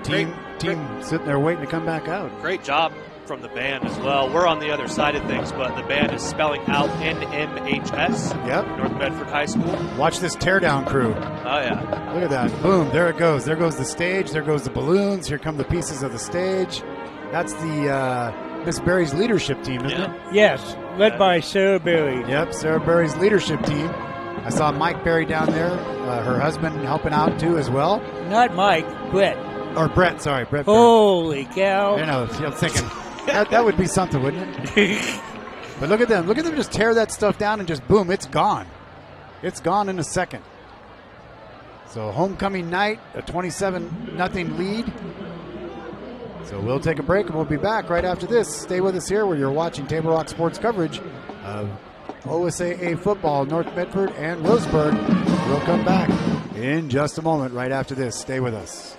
Team sitting there waiting to come back out. Great job from the band as well. We're on the other side of things, but the band is spelling out NMHS. Yep. North Bedford High School. Watch this teardown crew. Oh, yeah. Look at that. Boom. There it goes. There goes the stage. There goes the balloons. Here come the pieces of the stage. That's the Miss Berry's leadership team, isn't it? Yes, led by Sarah Berry. Yep, Sarah Berry's leadership team. I saw Mike Berry down there, her husband helping out too as well. Not Mike, Brett. Or Brett, sorry, Brett. Holy cow. You know, I'm thinking that would be something, wouldn't it? But look at them. Look at them just tear that stuff down and just boom, it's gone. It's gone in a second. So homecoming night, a 27-0 lead. So we'll take a break and we'll be back right after this. Stay with us here where you're watching Table Rock Sports coverage of OSAA football, North Bedford and Roseburg. We'll come back in just a moment right after this. Stay with us.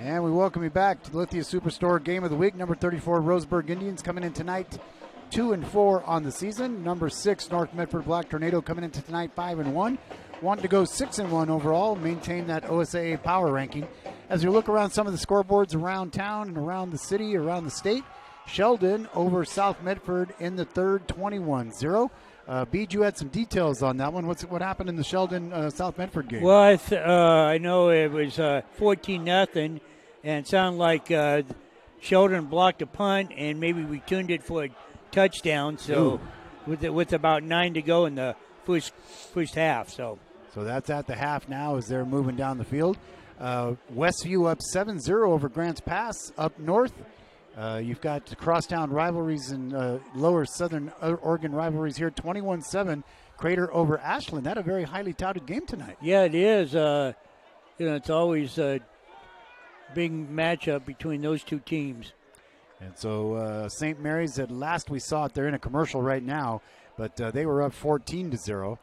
And we welcome you back to the Lithia Superstore Game of the Week. Number 34, Roseburg Indians coming in tonight, 2-4 on the season. Number 6, North Medford Black Tornado coming into tonight, 5-1. Wanting to go 6-1 overall, maintain that OSAA power ranking. As you look around some of the scoreboards around town and around the city, around the state, Sheldon over South Medford in the third, 21-0. Beej, you had some details on that one. What happened in the Sheldon South Medford game? Well, I know it was 14-0, and it sounded like Sheldon blocked a punt, and maybe returned it for a touchdown. So, with about 9 to go in the first half. So that's at the half now as they're moving down the field. Westview up 7-0 over Grants Pass up north. You've got crosstown rivalries and lower southern Oregon rivalries here. 21-7, Crater over Ashland. That a very highly touted game tonight. Yeah, it is. It's always a big matchup between those two teams. And so St. Mary's, at last we saw it, they're in a commercial right now, but they were up 14-0.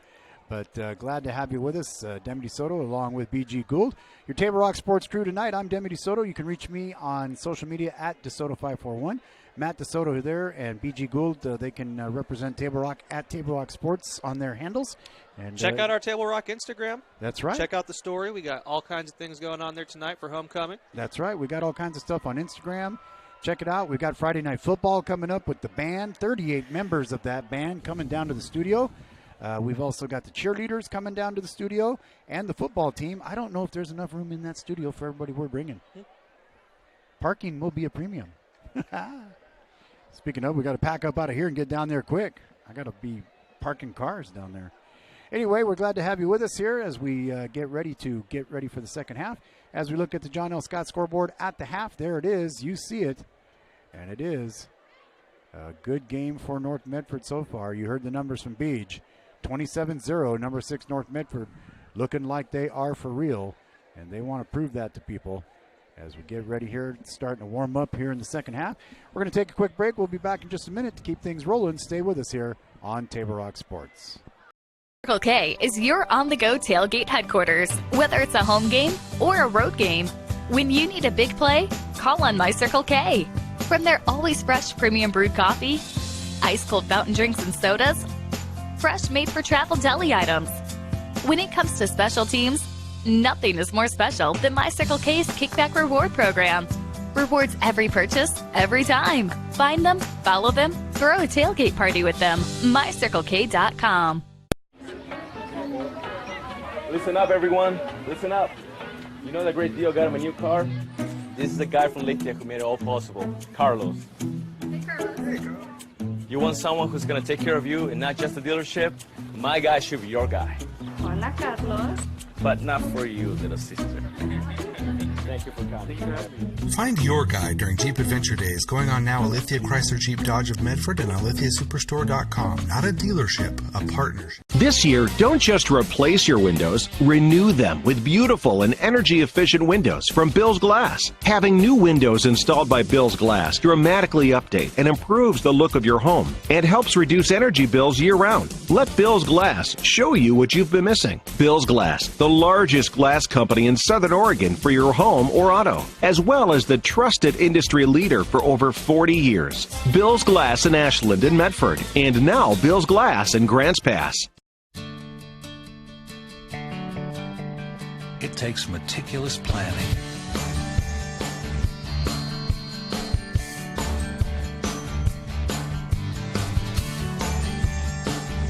But glad to have you with us, Demi DeSoto, along with BG Gould. Your Table Rock Sports crew tonight. I'm Demi DeSoto. You can reach me on social media at DeSoto541. Matt DeSoto there and BG Gould, they can represent Table Rock at Table Rock Sports on their handles. And check out our Table Rock Instagram. That's right. Check out the story. We got all kinds of things going on there tonight for homecoming. That's right. We got all kinds of stuff on Instagram. Check it out. We got Friday Night Football coming up with the band. 38 members of that band coming down to the studio. We've also got the cheerleaders coming down to the studio and the football team. I don't know if there's enough room in that studio for everybody we're bringing. Parking will be a premium. Speaking of, we got to pack up out of here and get down there quick. I got to be parking cars down there. Anyway, we're glad to have you with us here as we get ready for the second half. As we look at the John L. Scott scoreboard at the half, there it is. You see it, and it is a good game for North Medford so far. You heard the numbers from Beach. 27-0, number 6 North Medford, looking like they are for real, and they want to prove that to people. As we get ready here, starting to warm up here in the second half. We're going to take a quick break. We'll be back in just a minute to keep things rolling. Stay with us here on Table Rock Sports. Circle K is your on-the-go tailgate headquarters. Whether it's a home game or a road game, when you need a big play, call on My Circle K. From their always fresh premium brewed coffee, ice-cold fountain drinks and sodas, fresh made-for-travel deli items. When it comes to special teams, nothing is more special than My Circle K's Kickback Reward Program. Rewards every purchase, every time. Find them, follow them, throw a tailgate party with them. MyCircleK.com. Listen up, everyone. Listen up. You know that great deal got him a new car? This is the guy from Lithia who made it all possible, Carlos. Hey, Carlos. Hey, Carlos. You want someone who's going to take care of you and not just the dealership? My guy should be your guy. Hola, Carlos. But not for you, little sister. Thank you for coming. Find your guide during Jeep Adventure Days going on now at Lithia Chrysler Jeep Dodge of Medford and on lithiasuperstore.com. Not a dealership, a partnership. This year, don't just replace your windows, renew them with beautiful and energy-efficient windows from Bill's Glass. Having new windows installed by Bill's Glass dramatically update and improves the look of your home and helps reduce energy bills year-round. Let Bill's Glass show you what you've been missing. Bill's Glass, the largest glass company in Southern Oregon for your home or auto, as well as the trusted industry leader for over 40 years. Bill's Glass in Ashland and Medford, and now Bill's Glass in Grants Pass. It takes meticulous planning,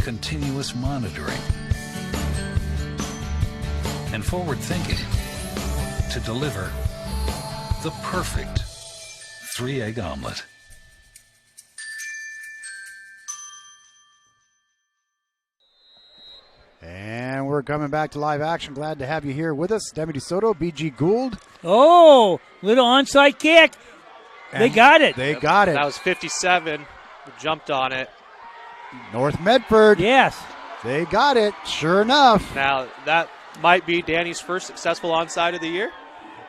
continuous monitoring, and forward thinking to deliver the perfect 3-egg omelet. And we're coming back to live action. Glad to have you here with us. Deputy Soto, BG Gould. Oh, little onside kick. They got it. They got it. That was 57. We jumped on it. North Medford. Yes. They got it. Sure enough. Now, that might be Danny's first successful onside of the year.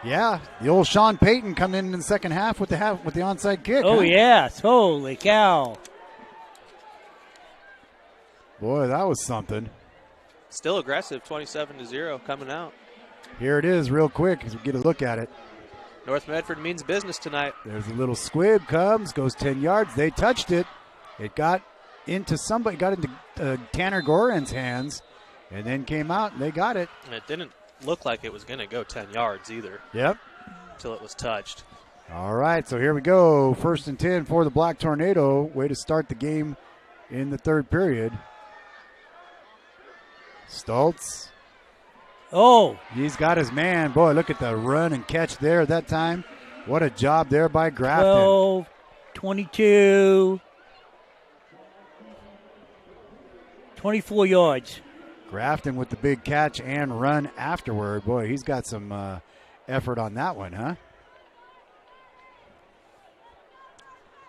Yeah, the old Sean Payton coming in the second half with the onside kick. Oh, huh? yes. Holy cow. Boy, that was something. Still aggressive, 27-0 coming out. Here it is real quick as we get a look at it. North Medford means business tonight. There's a little squib, comes, goes 10 yards. They touched it. It got into somebody, got into Tanner Goran's hands, and then came out, and they got it. And it didn't look like it was going to go 10 yards either. Yep. Until it was touched. All right, so here we go. 1st and 10 for the Black Tornado. Way to start the game in the third period. Stoltz. Oh. He's got his man. Boy, look at the run and catch there at that time. What a job there by Grafton. 12, 22, 24 yards. Grafton with the big catch and run afterward. Boy, he's got some effort on that one, huh?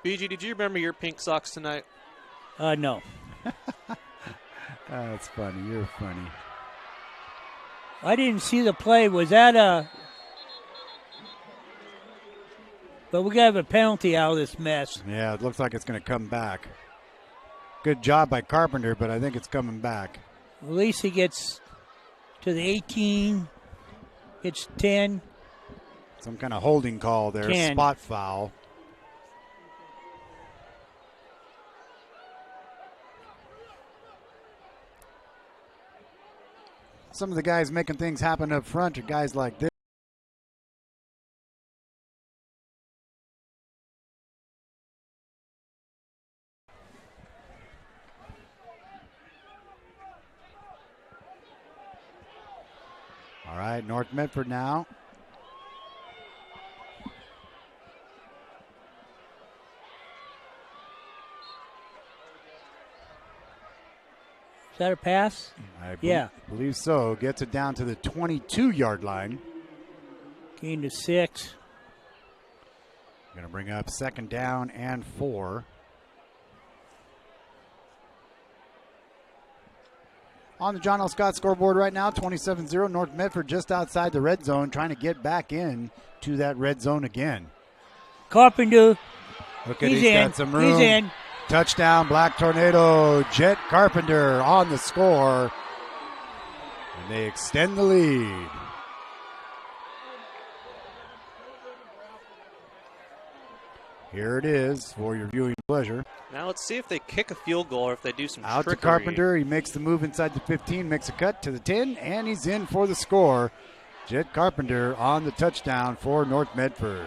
BG, did you remember your pink socks tonight? No. That's funny. You're funny. I didn't see the play. Was that a... But we got to have a penalty out of this mess. Yeah, it looks like it's going to come back. Good job by Carpenter, but I think it's coming back. At least he gets to the 18, gets 10. Some kind of holding call there, 10. Spot foul. Some of the guys making things happen up front are guys like this. North Medford now. Is that a pass? Yeah. Believe so. Gets it down to the 22-yard line. Gain to 6. Going to bring up 2nd down and 4. On the John L. Scott scoreboard right now, 27-0. North Medford just outside the red zone, trying to get back in to that red zone again. Carpenter. Look at He's he's in. got some room. He's in. Touchdown, Black Tornado. Jet Carpenter on the score. And they extend the lead. Here it is for your viewing pleasure. Now let's see if they kick a field goal or if they do some Out trickery. to Carpenter. He makes the move inside the 15, makes a cut to the 10, and he's in for the score. Jet Carpenter on the touchdown for North Medford.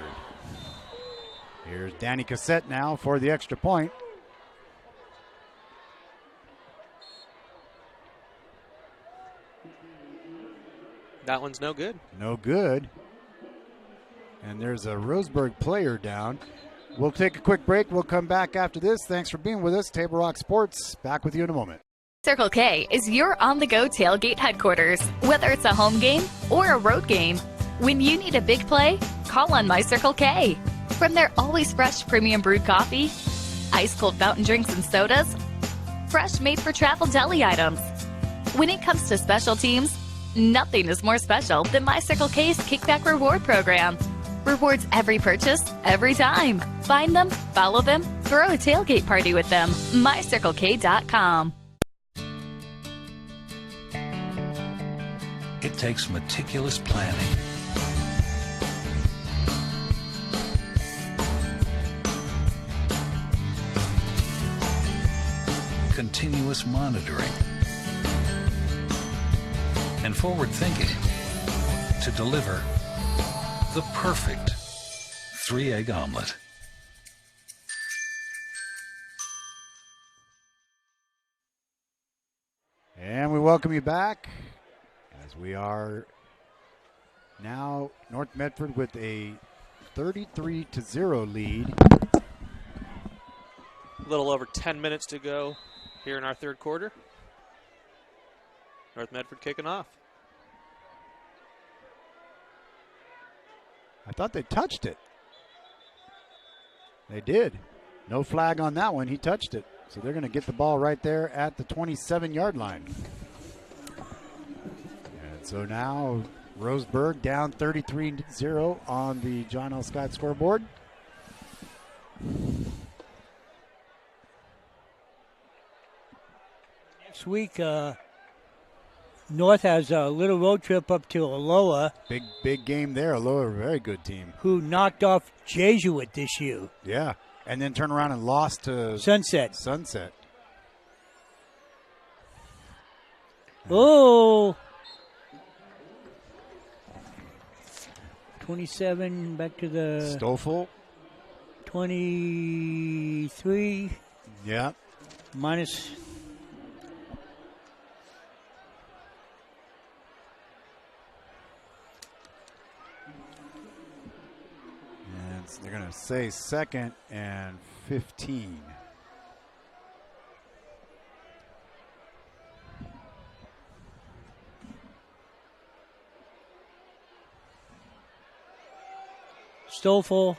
Here's Danny Cassette now for the extra point. That one's no good. No good. And there's a Roseburg player down. We'll take a quick break. We'll come back after this. Thanks for being with us. Table Rock Sports, back with you in a moment. Circle K is your on-the-go tailgate headquarters, whether it's a home game or a road game. When you need a big play, call on My Circle K. From their always fresh premium brewed coffee, ice-cold fountain drinks and sodas, fresh made-for-travel deli items. When it comes to special teams, nothing is more special than My Circle K's Kickback Reward Program. Rewards every purchase, every time. Find them, follow them, throw a tailgate party with them. MyCircleK.com. It takes meticulous planning, continuous monitoring, and forward thinking to deliver the perfect 3-egg omelet. And we welcome you back as we are now North Medford with a 33-0 lead. A little over 10 minutes to go here in our third quarter. North Medford kicking off. I thought they touched it. They did. No flag on that one. He touched it. So they're going to get the ball right there at the 27-yard line. And so now Roseburg down 33-0 on the John L. Scott scoreboard. Next week, North has a little road trip up to Aloha. Big game there. Aloha, a very good team. Who knocked off Jesuit this year. Yeah, and then turned around and lost to Sunset. Oh! 27, back to the... Stoffel. 23. Yeah. Minus... They're going to say 2nd and 15. Stoffel.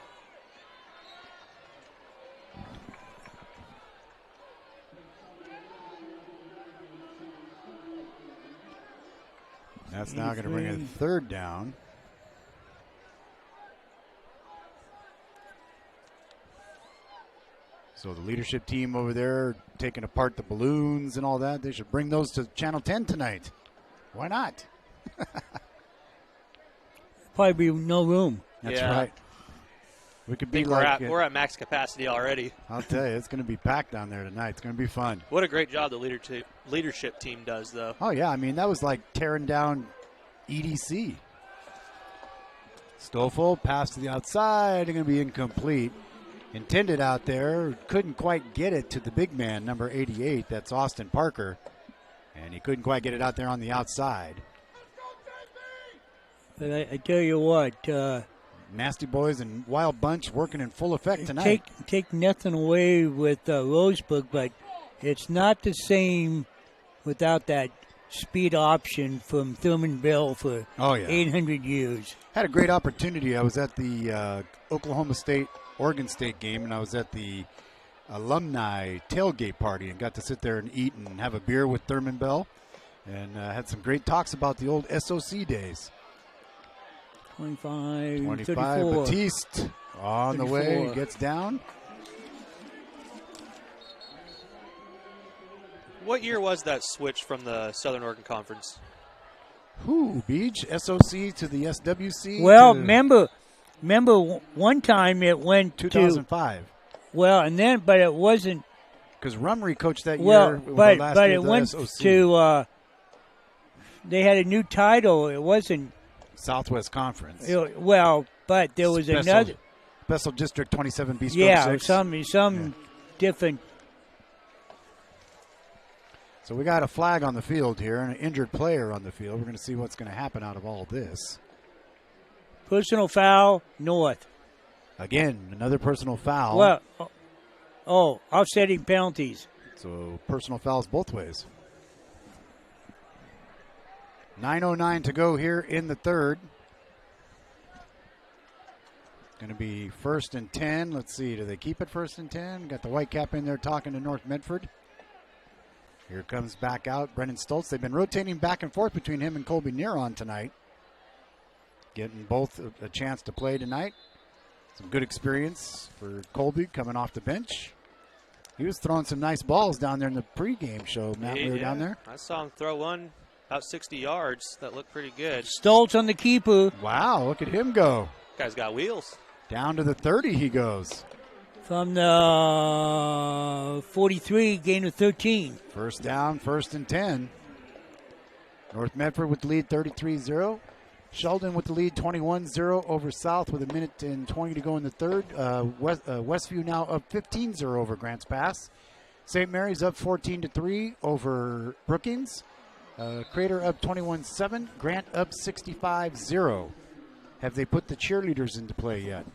That's now going to bring a 3rd down. So the leadership team over there taking apart the balloons and all that, they should bring those to Channel 10 tonight. Why not? Probably be no room. That's right. We could be we're at max capacity already. I'll tell you, it's going to be packed down there tonight. It's going to be fun. What a great job the leadership team does, though. Oh, yeah. I mean, that was like tearing down EDC. Stoffel, pass to the outside, going to be incomplete. Intended out there, couldn't quite get it to the big man, number 88. That's Austin Parker. And he couldn't quite get it out there on the outside. But I tell you what, Nasty Boys and Wild Bunch working in full effect tonight. Take nothing away with Rosebrook, but it's not the same without that speed option from Thurman Bell for 800 years. Had a great opportunity. I was at the Oklahoma State, Oregon State game, and I was at the alumni tailgate party and got to sit there and eat and have a beer with Thurman Bell, and had some great talks about the old SOC days. 25, 34. Batiste on 34. The way, gets down. What year was that switch from the Southern Oregon Conference? Beach, SOC to the SWC? Well, remember one time it went 2005. But it wasn't. Because Rumry coached that year. Well, but it went SOC. to, they had a new title. It wasn't. Southwest Conference. But there was another. Special District 27B Stroke 6. Some different. So we got a flag on the field here and an injured player on the field. We're going to see what's going to happen out of all this. Personal foul, North. Again, another personal foul. Offsetting penalties. So personal fouls both ways. 9:09 to go here in the third. Going to be 1st and 10. Let's see, do they keep it 1st and 10? Got the Whitecap in there talking to North Medford. Here comes back out Brennan Stoltz. They've been rotating back and forth between him and Colby Neron tonight. Getting both a chance to play tonight. Some good experience for Colby coming off the bench. He was throwing some nice balls down there in the pregame show, Matt. We were down there. I saw him throw one about 60 yards. That looked pretty good. Stoltz on the keeper. Wow, look at him go. Guy's got wheels. Down to the 30 he goes. From the 43, gain of 13. First down, 1st and 10. North Medford with the lead 33-0. Sheldon with the lead 21-0 over South with 1:20 to go in the third. Westview now up 15-0 over Grants Pass. St. Mary's up 14-3 over Brookings. Crater up 21-7. Grant up 65-0. Have they put the cheerleaders into play yet?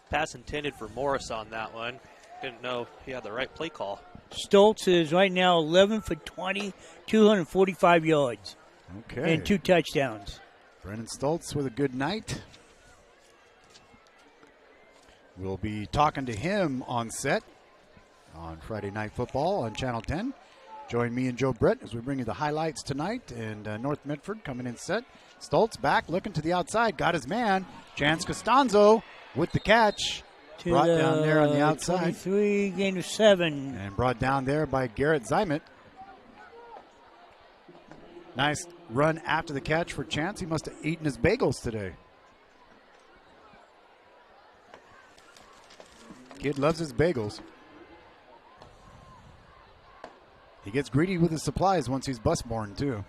Pass intended for Morris on that one. Didn't know he had the right play call. Stoltz is right now 11 for 20, 245 yards. Okay. And 2 touchdowns. Brennan Stoltz with a good night. We'll be talking to him on set on Friday Night Football on Channel 10. Join me and Joe Brett as we bring you the highlights tonight. And North Medford coming in set. Stoltz back, looking to the outside. Got his man. Chance Costanzo with the catch. Brought down there on the outside. 23, gain of 7. And brought down there by Garrett Zymet. Nice run after the catch for Chance. He must have eaten his bagels today. Kid loves his bagels. He gets greedy with his supplies once he's bus-born, too.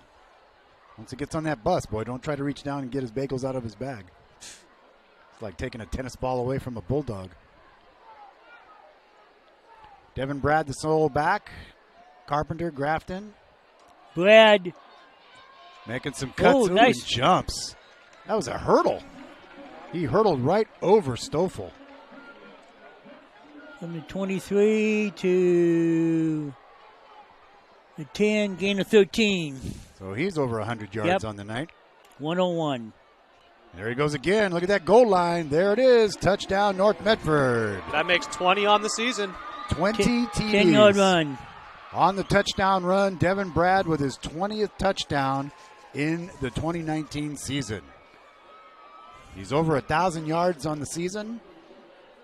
Once he gets on that bus, boy, don't try to reach down and get his bagels out of his bag. It's like taking a tennis ball away from a bulldog. Devin Brad, the sole back. Carpenter, Grafton. Brad. Making some cuts nice. And jumps. That was a hurdle. He hurdled right over Stoffel. From the 23 to the 10, gain of 13. So he's over 100 yards on the night. 101. There he goes again. Look at that goal line. There it is. Touchdown, North Medford. That makes 20 on the season. 20 TDs. 10-yard run. On the touchdown run, Devin Brad with his 20th touchdown in the 2019 season. He's over 1,000 yards on the season.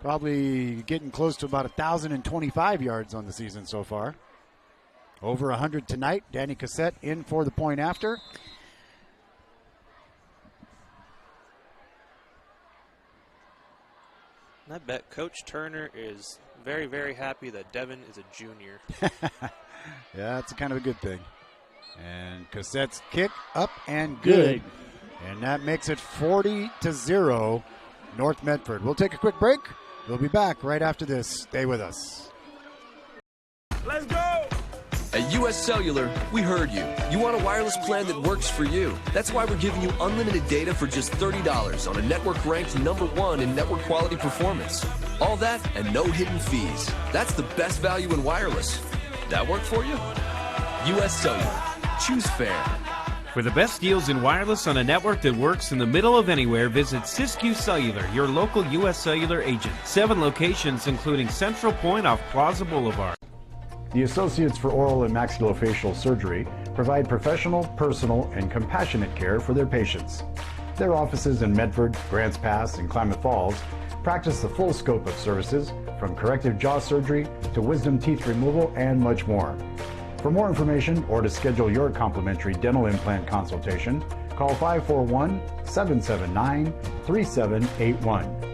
Probably getting close to about 1,025 yards on the season so far. Over 100 tonight. Danny Cassette in for the point after. I bet Coach Turner is very, very happy that Devin is a junior. Yeah, that's kind of a good thing. And Cassette's kick up and good. And that makes it 40-0 North Medford. We'll take a quick break. We'll be back right after this. Stay with us. Let's go! At US Cellular, we heard you. You want a wireless plan that works for you. That's why we're giving you unlimited data for just $30 on a network ranked #1 in network quality performance. All that and no hidden fees. That's the best value in wireless. That work for you? US Cellular. Choose fair. For the best deals in wireless on a network that works in the middle of anywhere, visit Siskiyou Cellular, your local U.S. Cellular agent. 7 locations, including Central Point off Plaza Boulevard. The Associates for Oral and Maxillofacial Surgery provide professional, personal, and compassionate care for their patients. Their offices in Medford, Grants Pass, and Klamath Falls practice the full scope of services, from corrective jaw surgery to wisdom teeth removal and much more. For more information or to schedule your complimentary dental implant consultation, call 541-779-3781.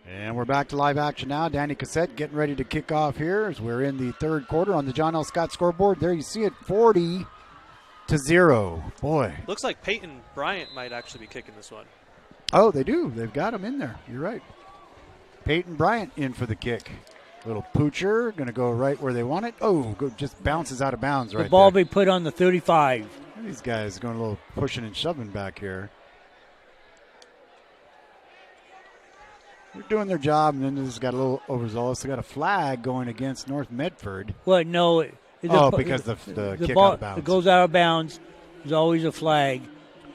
And we're back to live action now. Danny Cassette getting ready to kick off here as we're in the third quarter on the John L. Scott scoreboard. There you see it, 40-0. Boy. Looks like Peyton Bryant might actually be kicking this one. Oh, they do. They've got him in there. You're right. Peyton Bryant in for the kick. Little poocher, going to go right where they want it. Oh, just bounces out of bounds right there. The ball be put on the 35. These guys going a little pushing and shoving back here. They're doing their job, and then this got a little overzealous. They got a flag going against North Medford. Well, no. Because the kick ball, out of bounds. It goes out of bounds. There's always a flag,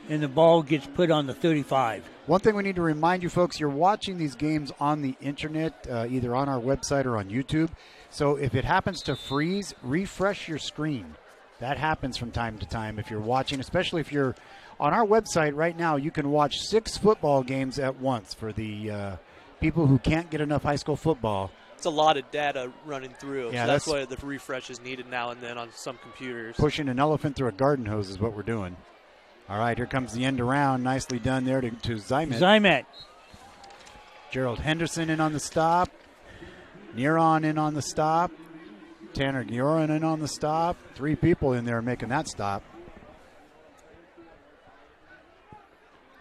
and the ball gets put on the 35. One thing we need to remind you folks, you're watching these games on the internet, either on our website or on YouTube. So if it happens to freeze, refresh your screen. That happens from time to time if you're watching, especially if you're on our website right now. You can watch 6 football games at once for the people who can't get enough high school football. It's a lot of data running through. Yeah, so that's why the refresh is needed now and then on some computers. Pushing an elephant through a garden hose is what we're doing. All right, here comes the end around. Nicely done there to Zymet. Gerald Henderson in on the stop. Neron in on the stop. Tanner Gioran in on the stop. 3 people in there making that stop.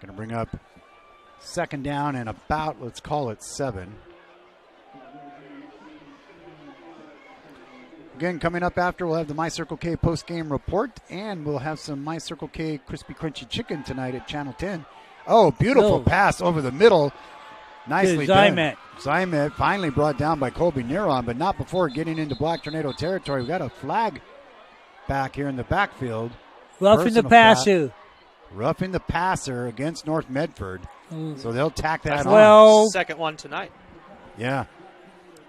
Going to bring up second down and about, let's call it 7. Again, coming up after, we'll have the My Circle K post-game report, and we'll have some My Circle K crispy crunchy chicken tonight at Channel 10. Oh, beautiful pass over the middle. Nicely done. Zymet finally brought down by Colby Neron, but not before getting into Black Tornado territory. We've got a flag back here in the backfield. Roughing the passer. Roughing the passer against North Medford. So they'll tack that on. Second one tonight. Yeah.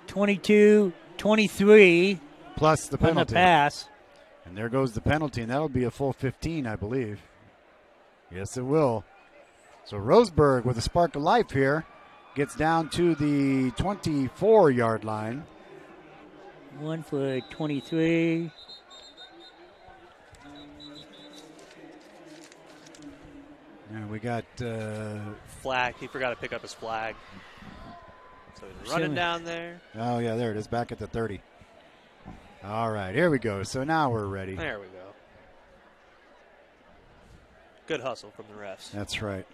22-23. Plus the penalty. On the pass. And there goes the penalty, and that'll be a full 15, I believe. Yes, it will. So Roseburg with a spark of life here gets down to the 24-yard line. 1 for 23. And we got flag. He forgot to pick up his flag. So he's running down there. Oh, yeah, there it is, back at the 30. All right, here we go. So now we're ready. There we go. Good hustle from the refs. That's right.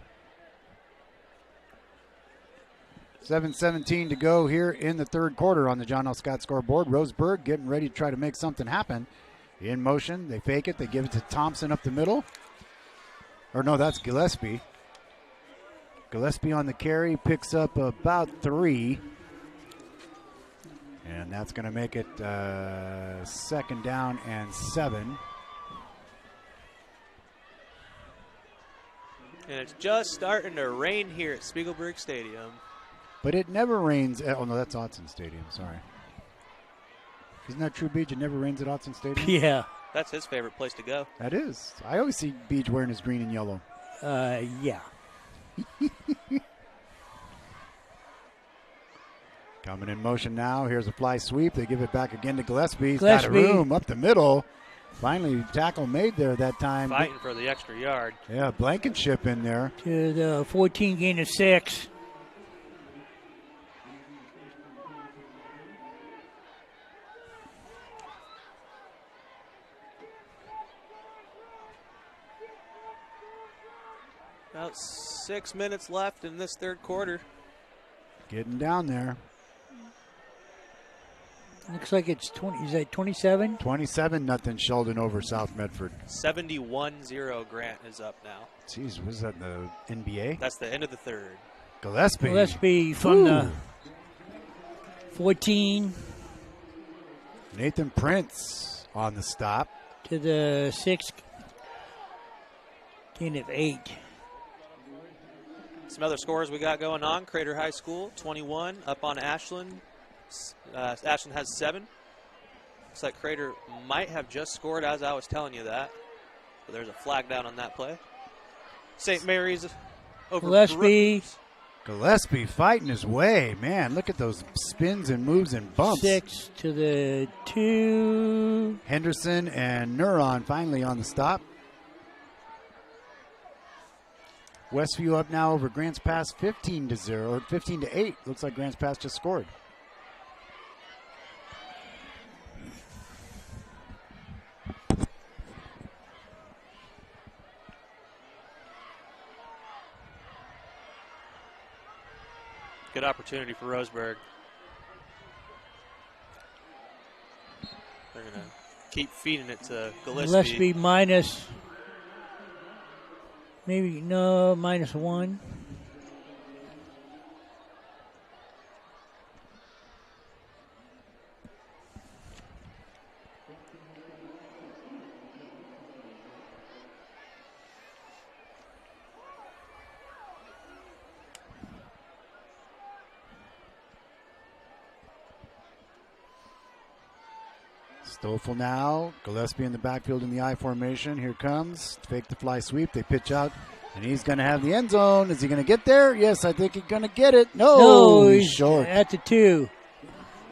7:17 to go here in the third quarter on the John L. Scott scoreboard. Roseburg getting ready to try to make something happen. In motion, they fake it. They give it to Thompson up the middle. Or no, that's Gillespie. Gillespie on the carry, picks up about 3. And that's going to make it second down and 7. And it's just starting to rain here at Spiegelberg Stadium. But it never rains. Oh, no, that's Autzen Stadium. Sorry. Isn't that true, Beach? It never rains at Autzen Stadium? Yeah. That's his favorite place to go. That is. I always see Beach wearing his green and yellow. Yeah. Coming in motion now. Here's a fly sweep. They give it back again to Gillespie. He's got room up the middle. Finally, tackle made there that time. Fighting for the extra yard. Yeah, Blankenship in there. To the 14 gain of 6. About 6 minutes left in this third quarter. Getting down there. Looks like it's 20. Is that 27? 27-0 Sheldon over South Medford. 71-0 Grant is up now. Jeez, was that the NBA? That's the end of the third. Gillespie from the 14. Nathan Prince on the stop. To the 6. Gain of 8. Some other scores we got going on. Crater High School, 21, up on Ashland. Ashland has 7. Looks like Crater might have just scored as I was telling you that. But there's a flag down on that play. St. Mary's over Gillespie. Gillespie fighting his way. Man, look at those spins and moves and bumps. 6 to the 2. Henderson and Neuron finally on the stop. Westview up now over Grants Pass 15-0 or 15-8. Looks like Grants Pass just scored. Good opportunity for Roseburg. They're going to keep feeding it to Gillespie. Gillespie minus, minus 1. Stoffel now. Gillespie in the backfield in the I formation. Here comes. Fake the fly sweep. They pitch out. And he's going to have the end zone. Is he going to get there? Yes, I think he's going to get it. No, he's short. At the 2.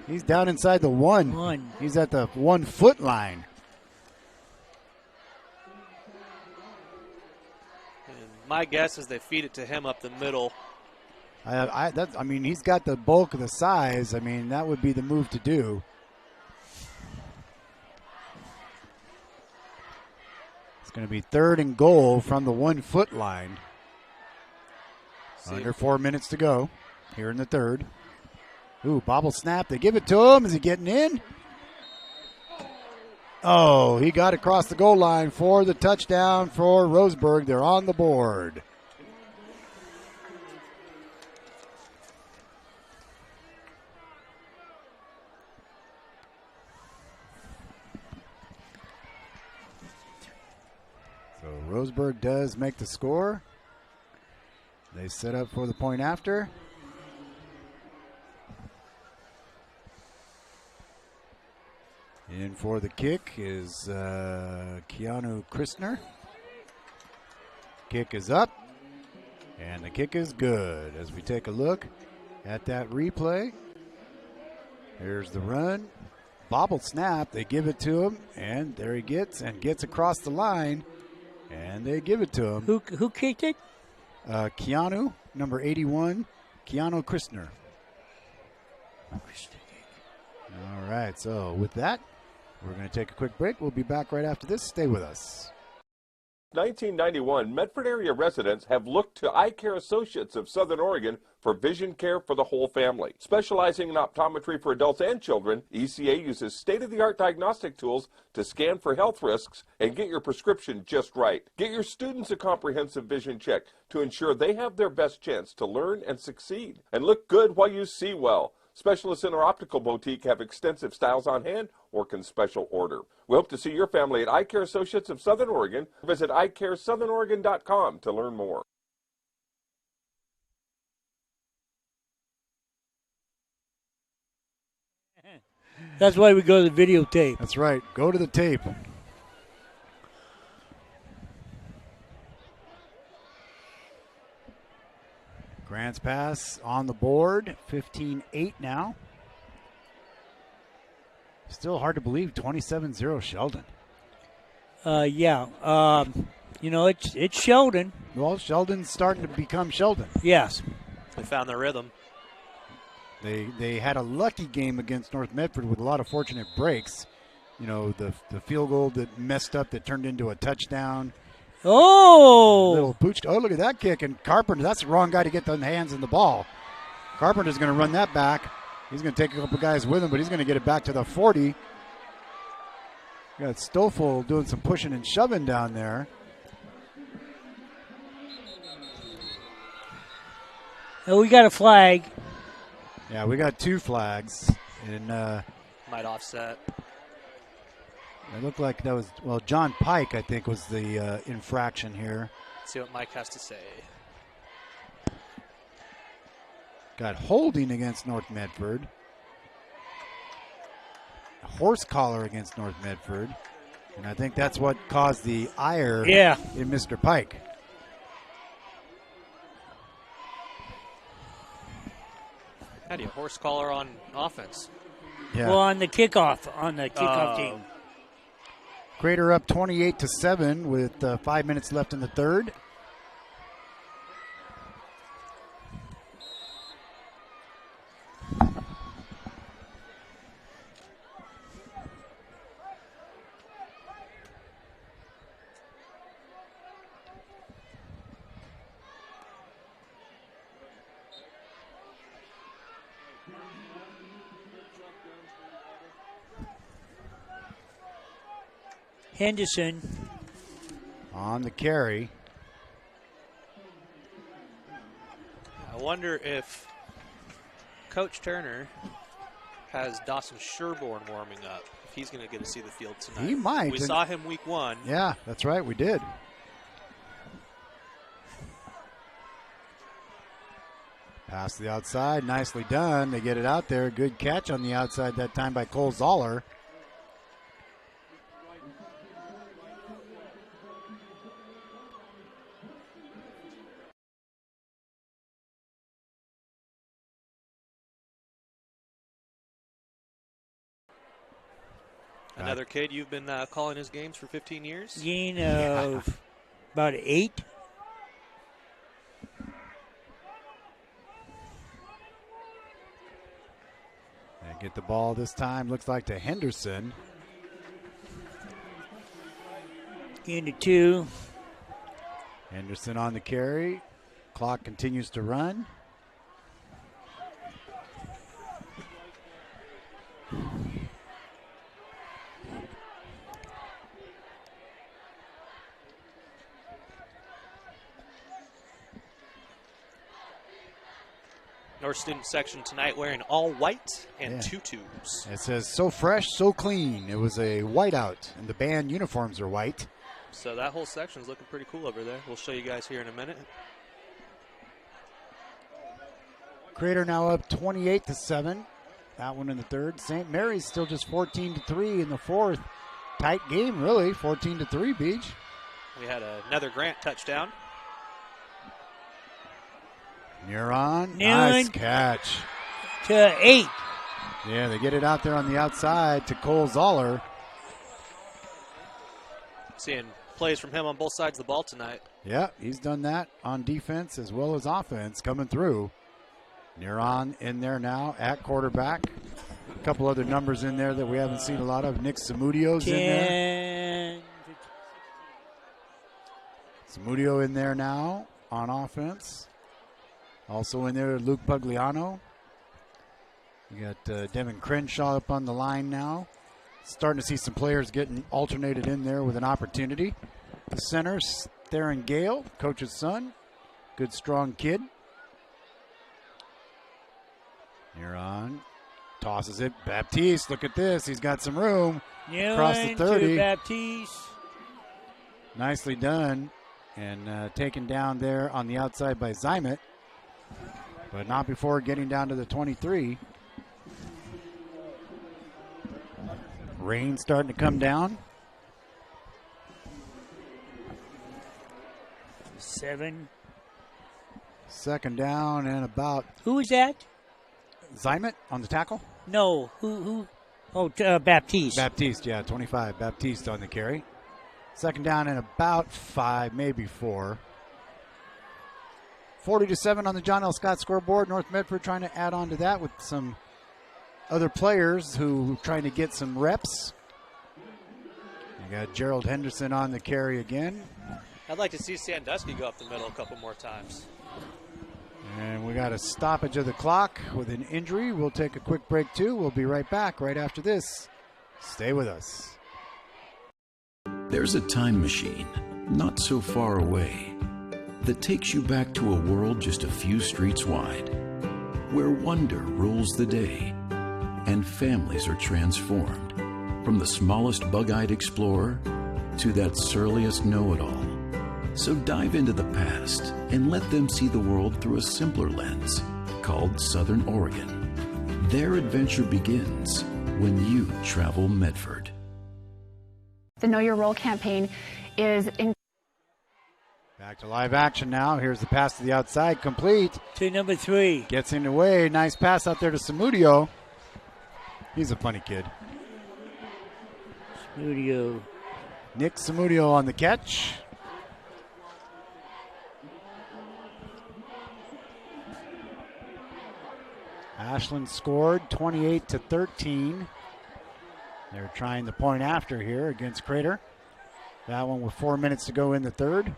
He's down inside the 1. He's at the 1 foot line. And my guess is they feed it to him up the middle. I mean, he's got the bulk of the size. I mean, that would be the move to do. It's going to be 3rd and goal from the 1 foot line. Under 4 minutes to go here in the 3rd. Ooh, bobble snap. They give it to him. Is he getting in? Oh, he got across the goal line for the touchdown for Roseburg. They're on the board. So Roseburg does make the score. They set up for the point after. In for the kick is Keanu Christner. Kick is up, and the kick is good. As we take a look at that replay, here's the run. Bobble snap, they give it to him, and there he gets across the line. And they give it to him. Who kicked it? Keanu, number 81, Keanu Christner. All right, so with that, we're going to take a quick break. We'll be back right after this. Stay with us. 1991, Medford area residents have looked to Eye Care Associates of Southern Oregon for vision care for the whole family. Specializing in optometry for adults and children, ECA uses state-of-the-art diagnostic tools to scan for health risks and get your prescription just right. Get your students a comprehensive vision check to ensure they have their best chance to learn and succeed. And look good while you see well. Specialists in our optical boutique have extensive styles on hand or can special order. We hope to see your family at Eye Care Associates of Southern Oregon. Visit eyecaresouthern.com to learn more. That's why we go to the videotape. That's right. Go to the tape. Grants Pass on the board, 15-8 now. Still hard to believe, 27-0 Sheldon. Yeah. It's Sheldon. Well, Sheldon's starting to become Sheldon. Yes. They found their rhythm. They had a lucky game against North Medford with a lot of fortunate breaks. You know, the field goal that messed up that turned into a touchdown. Oh! Little pooch. Oh, look at that kick. And Carpenter, that's the wrong guy to get the hands in the ball. Carpenter's going to run that back. He's going to take a couple guys with him, but he's going to get it back to the 40. Got Stoffel doing some pushing and shoving down there. Oh, we got a flag. Yeah, we got 2 flags. And Might offset. it looked like that was, well, John Pike, I think, was the infraction here. Let's see what Mike has to say. Got holding against North Medford. Horse collar against North Medford. And I think that's what caused the ire in Mr. Pike. How do you horse collar on offense? Yeah. Well, on the kickoff team. Crater up 28-7 with 5 minutes left in the third. Henderson on the carry. I wonder if Coach Turner has Dawson Sherborne warming up. If he's going to get to see the field tonight. He might. We saw him week 1. Yeah, that's right. We did. Pass to the outside. Nicely done. They get it out there. Good catch on the outside that time by Cole Zoller. Another kid you've been calling his games for 15 years? Gain of about 8. And get the ball this time, looks like to Henderson. Gain of 2. Henderson on the carry. Clock continues to run. North student section tonight wearing all white and tutus. It says, so fresh, so clean. It was a whiteout, and the band uniforms are white. So that whole section is looking pretty cool over there. We'll show you guys here in a minute. Crater now up 28-7. That one in the third. St. Mary's still just 14-3 in the fourth. Tight game, really. 14-3, Beach. We had another Grant touchdown. Neuron. Nice catch. To 8. Yeah, they get it out there on the outside to Cole Zoller. Seeing plays from him on both sides of the ball tonight. Yeah, he's done that on defense as well as offense coming through. Neuron in there now at quarterback. A couple other numbers in there that we haven't seen a lot of. Nick Samudio's in there. Samudio in there now on offense. Also in there, Luke Pugliano. You got Devin Crenshaw up on the line now. Starting to see some players getting alternated in there with an opportunity. The center, Theron Gale, coach's son. Good, strong kid. Neuron tosses it. Baptiste, look at this. He's got some room. Across the 30. To Baptiste. Nicely done. And taken down there on the outside by Zymet. But not before getting down to the 23. Rain starting to come down. 7. Second down and about. Who is that? Zymet on the tackle? No. Who? Oh, Baptiste. Baptiste, yeah, 25. Baptiste on the carry. Second down and about 5, maybe 4. 40-7 on the John L. Scott scoreboard. North Medford trying to add on to that with some other players who trying to get some reps. You got Gerald Henderson on the carry again. I'd like to see Sandusky go up the middle a couple more times. And we got a stoppage of the clock with an injury. We'll take a quick break, too. We'll be right back right after this. Stay with us. There's a time machine not so far away that takes you back to a world just a few streets wide, where wonder rules the day and families are transformed, from the smallest bug-eyed explorer to that surliest know-it-all. So dive into the past and let them see the world through a simpler lens called Southern Oregon. Their adventure begins when you travel Medford. The Know Your Role campaign is in. Back to live action now. Here's the pass to the outside, complete. To number 3. Gets in the way. Nice pass out there to Samudio. He's a funny kid. Samudio. Nick Samudio on the catch. Ashland scored 28-13. They're trying the point after here against Crater. That one with 4 minutes to go in the third.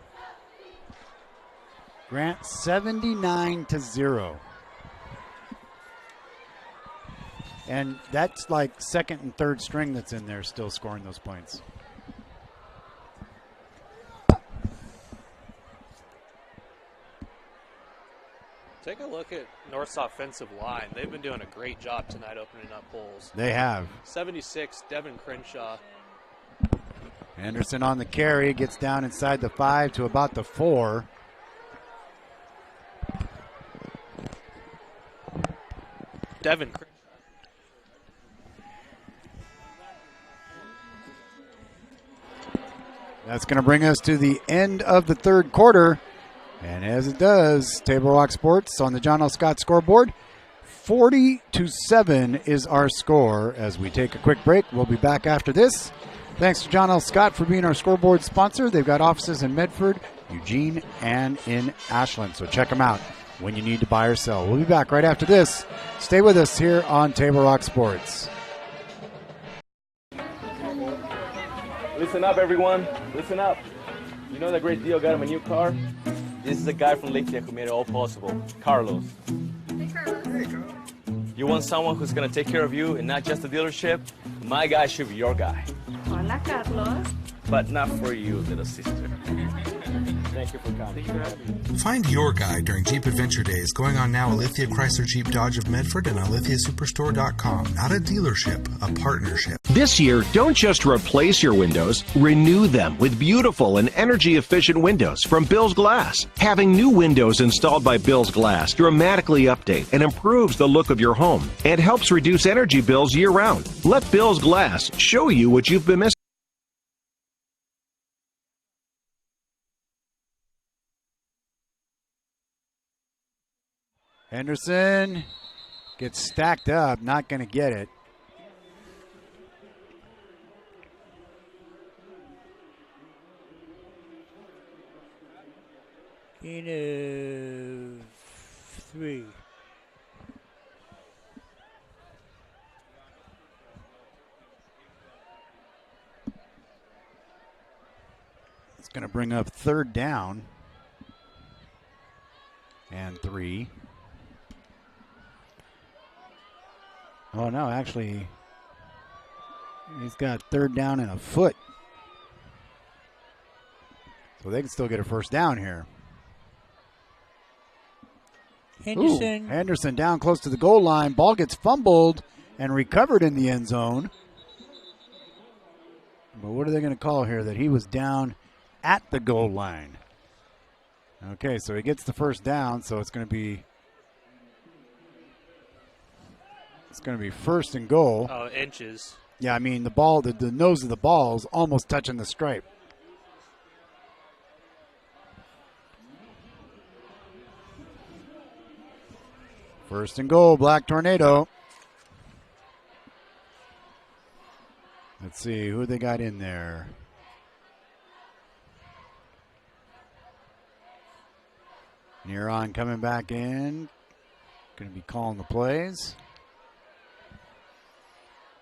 Grant 79-0. And that's like second and third string that's in there still scoring those points. Take a look at North's offensive line. They've been doing a great job tonight opening up holes. They have. 76, Devin Crenshaw. Anderson on the carry, gets down inside the 5 to about the 4. Devin Crenshaw. That's going to bring us to the end of the third quarter. And as it does, Table Rock Sports on the John L. Scott scoreboard, 40-7 is our score. As we take a quick break, we'll be back after this. Thanks to John L. Scott for being our scoreboard sponsor. They've got offices in Medford, Eugene, and in Ashland. So check them out when you need to buy or sell. We'll be back right after this. Stay with us here on Table Rock Sports. Listen up, everyone. Listen up. You know that great deal got him a new car? This is the guy from Lithia who made it all possible, Carlos. Hey, Carlos. Hey, Carlos. You want someone who's going to take care of you and not just the dealership? My guy should be your guy. Hola, Carlos. But not for you, little sister. Thank you for coming. Find your guy during Jeep Adventure Days going on now at Lithia Chrysler Jeep Dodge of Medford and on lithiasuperstore.com. Not a dealership, a partnership. This year, don't just replace your windows, renew them with beautiful and energy-efficient windows from Bill's Glass. Having new windows installed by Bill's Glass dramatically update and improves the look of your home and helps reduce energy bills year-round. Let Bill's Glass show you what you've been missing. Henderson gets stacked up, not going to get it. Gain of 3. It's going to bring up third down and 3. Oh, no, actually, he's got third down and a foot. So they can still get a first down here. Henderson. Ooh, Henderson down close to the goal line. Ball gets fumbled and recovered in the end zone. But what are they going to call here? That he was down at the goal line. Okay, so he gets the first down, so it's going to be first and goal. Oh, inches. Yeah, I mean, the ball, the nose of the ball is almost touching the stripe. First and goal, Black Tornado. Let's see who they got in there. Neron coming back in. Going to be calling the plays.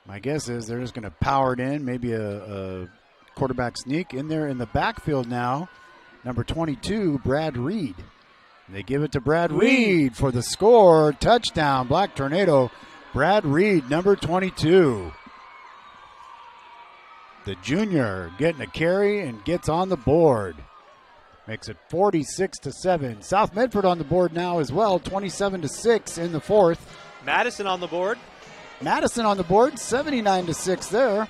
My guess is they're just going to power it in. Maybe a quarterback sneak in there in the backfield now. Number 22, Brad Reed. They give it to Brad Reed for the score. Touchdown, Black Tornado. Brad Reed, number 22. The junior getting a carry and gets on the board. Makes it 46-7. South Medford on the board now as well, 27-6 in the fourth. Madison on the board. Madison on the board, 79-6 there.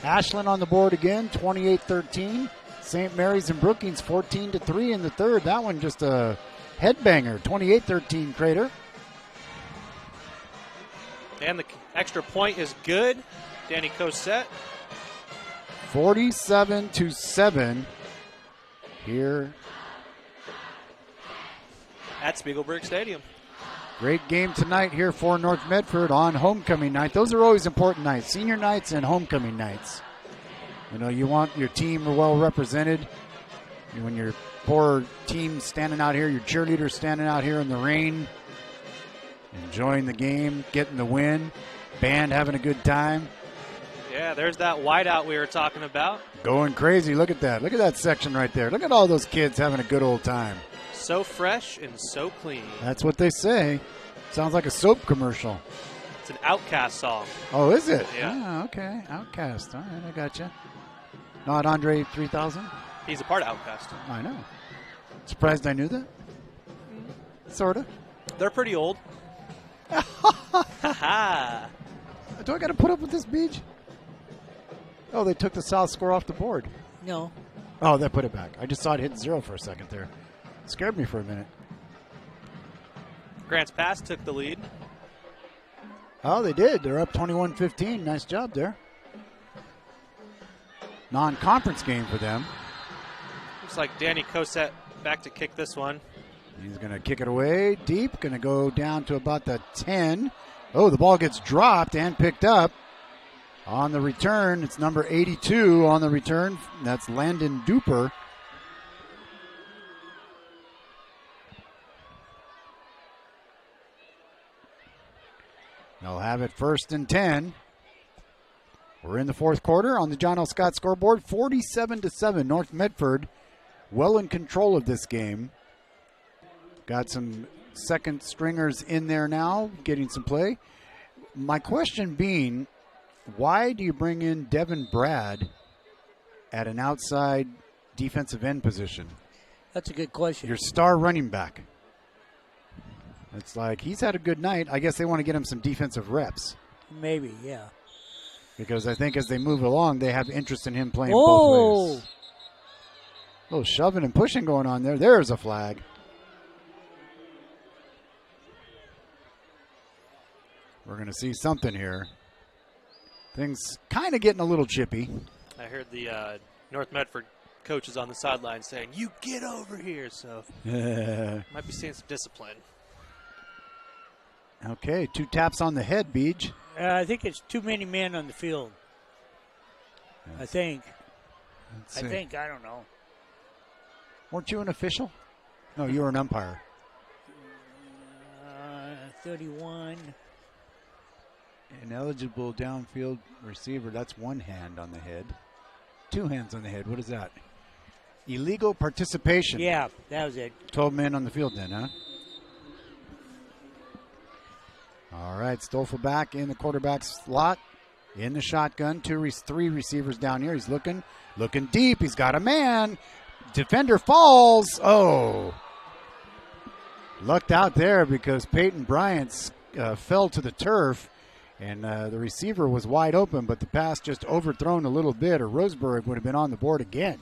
Ashland on the board again, 28-13. St. Mary's and Brookings 14-3 in the third. That one just a headbanger, 28-13 Crater. And the extra point is good. Danny Cosette. 47-7 here at Spiegelberg Stadium. Great game tonight here for North Medford on homecoming night. Those are always important nights, senior nights and homecoming nights. You know, you want your team well represented. When your poor team standing out here, your cheerleaders standing out here in the rain, enjoying the game, getting the win, band having a good time. Yeah, there's that whiteout we were talking about. Going crazy. Look at that. Look at that section right there. Look at all those kids having a good old time. So fresh and so clean. That's what they say. Sounds like a soap commercial. It's an Outcast song. Oh, is it? Yeah. Oh, okay. Outcast. All right, I got you. Not Andre 3000? He's a part of Outcast. I know. Surprised I knew that? Sort of. They're pretty old. Ha-ha. Do I got to put up with this, Beach? Oh, they took the South score off the board. No. Oh, they put it back. I just saw it hit 0 for a second there. Scared me for a minute. Grants Pass took the lead. Oh, they did. They're up 21-15. Nice job there. Non-conference game for them. Looks like Danny Cosette back to kick this one. He's going to kick it away deep. Going to go down to about the 10. Oh, the ball gets dropped and picked up. On the return, it's number 82 on the return. That's Landon Duper. They'll have it 1st and 10. We're in the fourth quarter on the John L. Scott scoreboard. 47-7. North Medford well in control of this game. Got some second stringers in there now, getting some play. My question being, why do you bring in Devin Brad at an outside defensive end position? That's a good question. Your star running back. It's like he's had a good night. I guess they want to get him some defensive reps. Maybe, yeah. Because I think as they move along, they have interest in him playing both ways. A little shoving and pushing going on there. There's a flag. We're going to see something here. Things kind of getting a little chippy. I heard the North Medford coaches on the sideline saying, "You get over here." So might be seeing some discipline. Okay, 2 taps on the head, Beej. I think it's too many men on the field. Yes. I think. I don't know. Weren't you an official? No, you were an umpire. 31. An eligible downfield receiver. That's 1 hand on the head. 2 hands on the head. What is that? Illegal participation. Yeah, that was it. 12 men on the field then, huh? All right, Stoffel back in the quarterback slot. In the shotgun. 3 receivers down here. He's looking deep. He's got a man. Defender falls. Oh. Lucked out there because Peyton Bryant fell to the turf. And the receiver was wide open, but the pass just overthrown a little bit, or Roseburg would have been on the board again.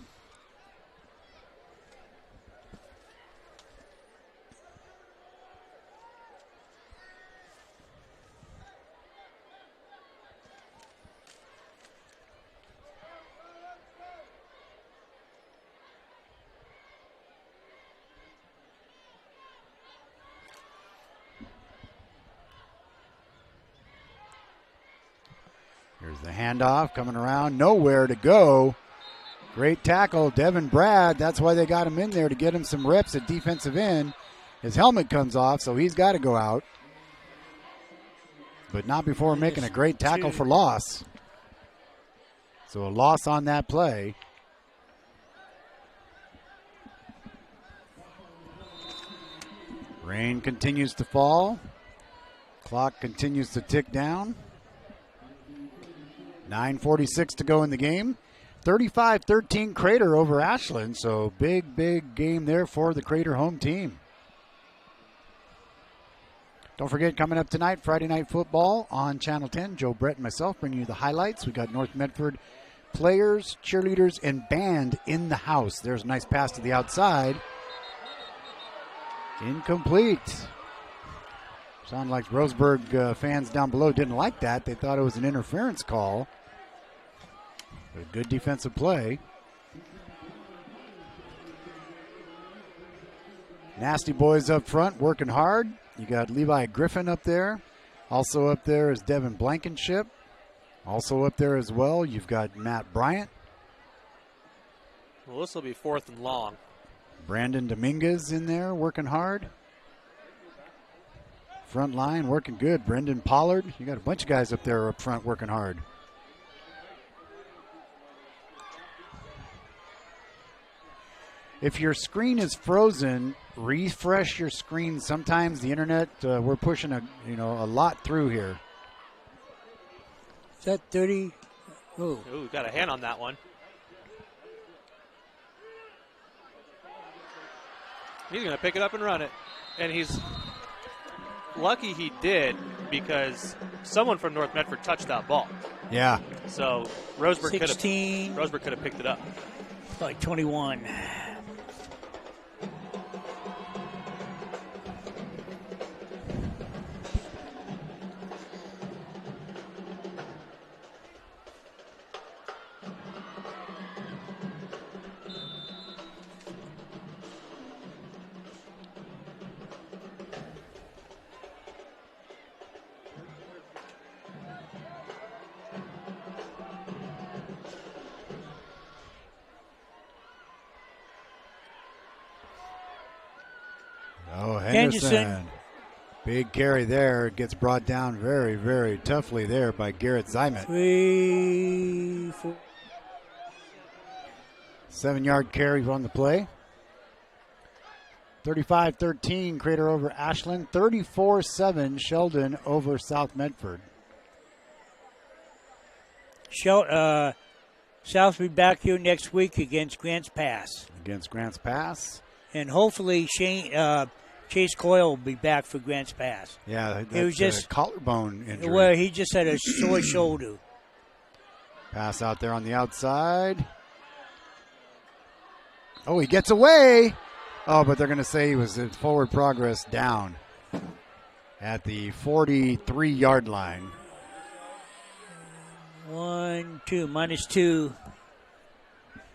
Here's the handoff coming around. Nowhere to go. Great tackle. Devin Brad. That's why they got him in there, to get him some reps at defensive end. His helmet comes off, so he's got to go out. But not before making a great tackle for loss. So a loss on that play. Rain continues to fall. Clock continues to tick down. 9:46 to go in the game. 35-13 Crater over Ashland. So big game there for the Crater home team. Don't forget, coming up tonight, Friday Night Football on Channel 10. Joe Brett and myself bringing you the highlights. We got North Medford players, cheerleaders, and band in the house. There's a nice pass to the outside. Incomplete. Sound like Roseburg fans down below didn't like that. They thought it was an interference call. But a good defensive play. Nasty boys up front working hard. You got Levi Griffin up there. Also up there is Devin Blankenship. Also up there as well, you've got Matt Bryant. Well, this will be 4th and long. Brandon Dominguez in there working hard. Front line working good. Brendan Pollard. You got a bunch of guys up there up front working hard. If your screen is frozen, refresh your screen. Sometimes the internet, we're pushing a lot through here. Is that 30? Oh, got a hand on that one. He's going to pick it up and run it. And he's lucky he did, because someone from North Medford touched that ball. Yeah. So Roseburg could 16. have picked it up. Like 21. Henderson. Big carry there. Gets brought down very, very toughly there by Garrett Zymet. 3, 4. 7-yard carry on the play. 35-13 Crater over Ashland. 34-7 Sheldon over South Medford. South will be back here next week against Grants Pass. And hopefully Chase Coyle will be back for Grants Pass. Yeah, it was just a collarbone injury. Well, he just had a sore shoulder. Pass out there on the outside. Oh, he gets away. Oh, but they're going to say he was in forward progress down at the 43-yard line. 1, 2, minus 2.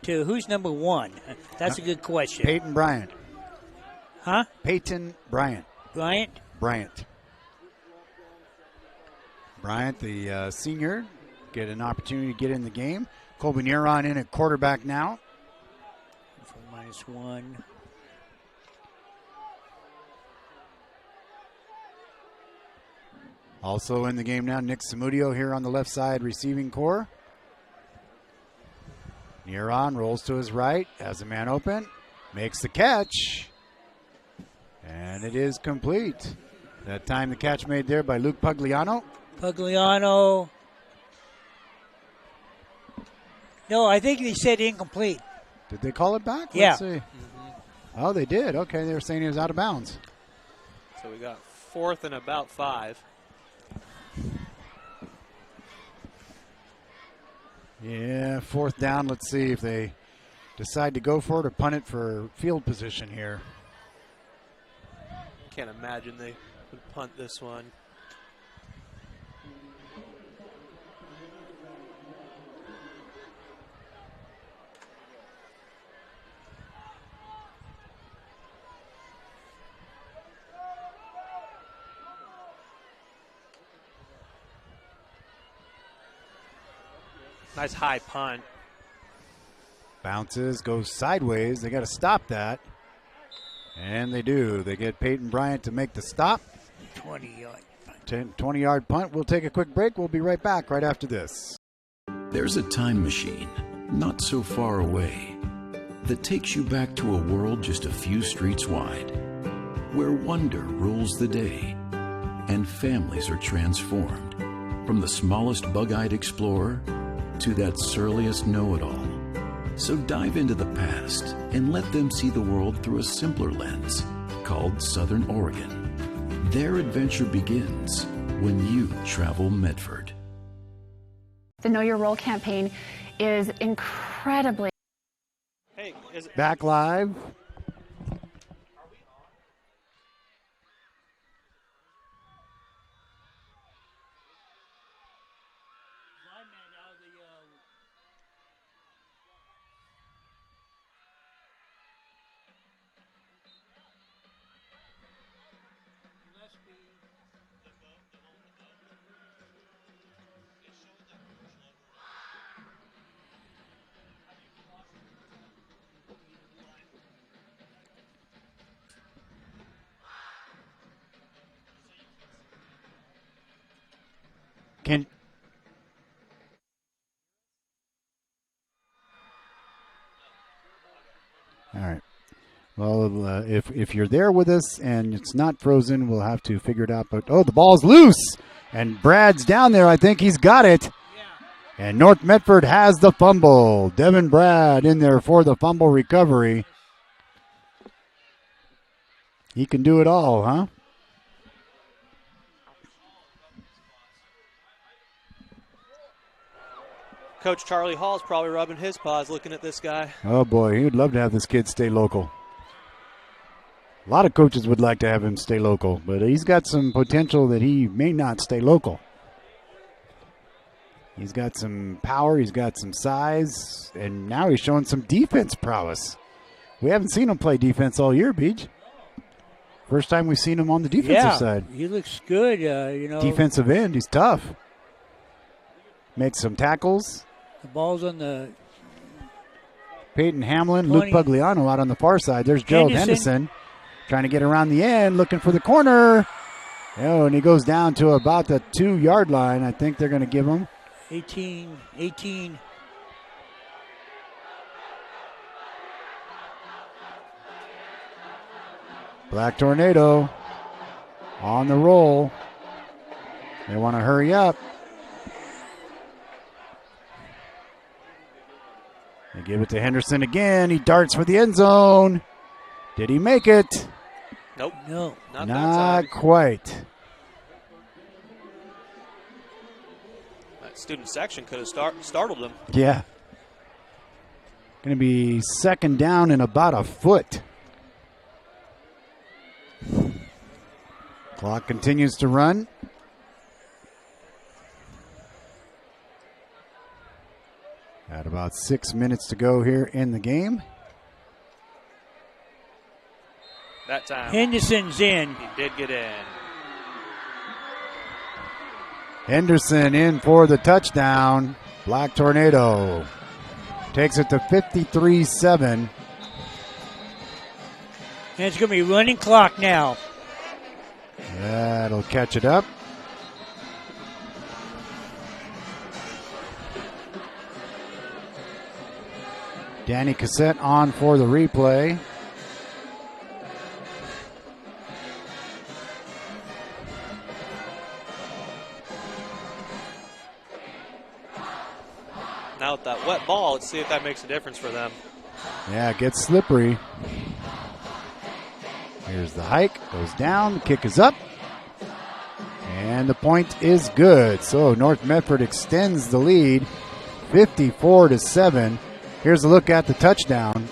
Who's number 1? That's a good question. Peyton Bryant. Huh? Peyton Bryant. Bryant, the senior, get an opportunity to get in the game. Colby Neron in at quarterback now. For minus 1. Also in the game now, Nick Samudio here on the left side receiving core. Neron rolls to his right, has a man open, makes the catch. And it is complete. That time the catch made there by Luke Pugliano. No, I think they said incomplete. Did they call it back? Yeah. Let's see. Oh, they did. Okay, they were saying he was out of bounds. So we got 4th and about 5. Yeah, 4th down. Let's see if they decide to go for it or punt it for field position here. Can't imagine they would punt this one. Nice high punt. Bounces, goes sideways. They got to stop that. And they do. They get Peyton Bryant to make the stop. 20-yard punt. We'll take a quick break. We'll be right back right after this. There's a time machine not so far away that takes you back to a world just a few streets wide. where wonder rules the day and families are transformed, from the smallest bug-eyed explorer to that surliest know-it-all. So dive into the past and let them see the world through a simpler lens called Southern Oregon. Their adventure begins when you travel Medford. The Know Your Role campaign is incredibly... Hey, Back live. All right. Well, if you're there with us and it's not frozen, we'll have to figure it out. But, oh, the ball's loose. And Brad's down there. I think he's got it. And North Medford has the fumble. Devin Brad in there for the fumble recovery. He can do it all, huh? Coach Charlie Hall's probably rubbing his paws looking at this guy. Oh, boy, he would love to have this kid stay local. A lot of coaches would like to have him stay local, but he's got some potential that he may not stay local. He's got some power, he's got some size, and now he's showing some defense prowess. We haven't seen him play defense all year, Beach. First time we've seen him on the defensive side. He looks good, Defensive end, he's tough. Makes some tackles. The ball's on the... Peyton Hamlin, Luke Pugliano out on the far side. There's Gerald Henderson trying to get around the end, looking for the corner. Oh, and he goes down to about the 2-yard line. I think they're going to give him 18. Black Tornado on the roll. They want to hurry up. They give it to Henderson again. He darts for the end zone. Did he make it? Nope. No. Not quite. That student section could have startled him. Yeah. Going to be second down and about a foot. Clock continues to run. At about 6 minutes to go here in the game. That time. Henderson's in. He did get in. Henderson in for the touchdown. Black Tornado takes it to 53-7. And it's going to be running clock now. That'll catch it up. Danny Cassette on for the replay. Now with that wet ball, let's see if that makes a difference for them. Yeah, it gets slippery. Here's the hike, goes down, the kick is up. And the point is good. So North Medford extends the lead 54-7. Here's a look at the touchdown.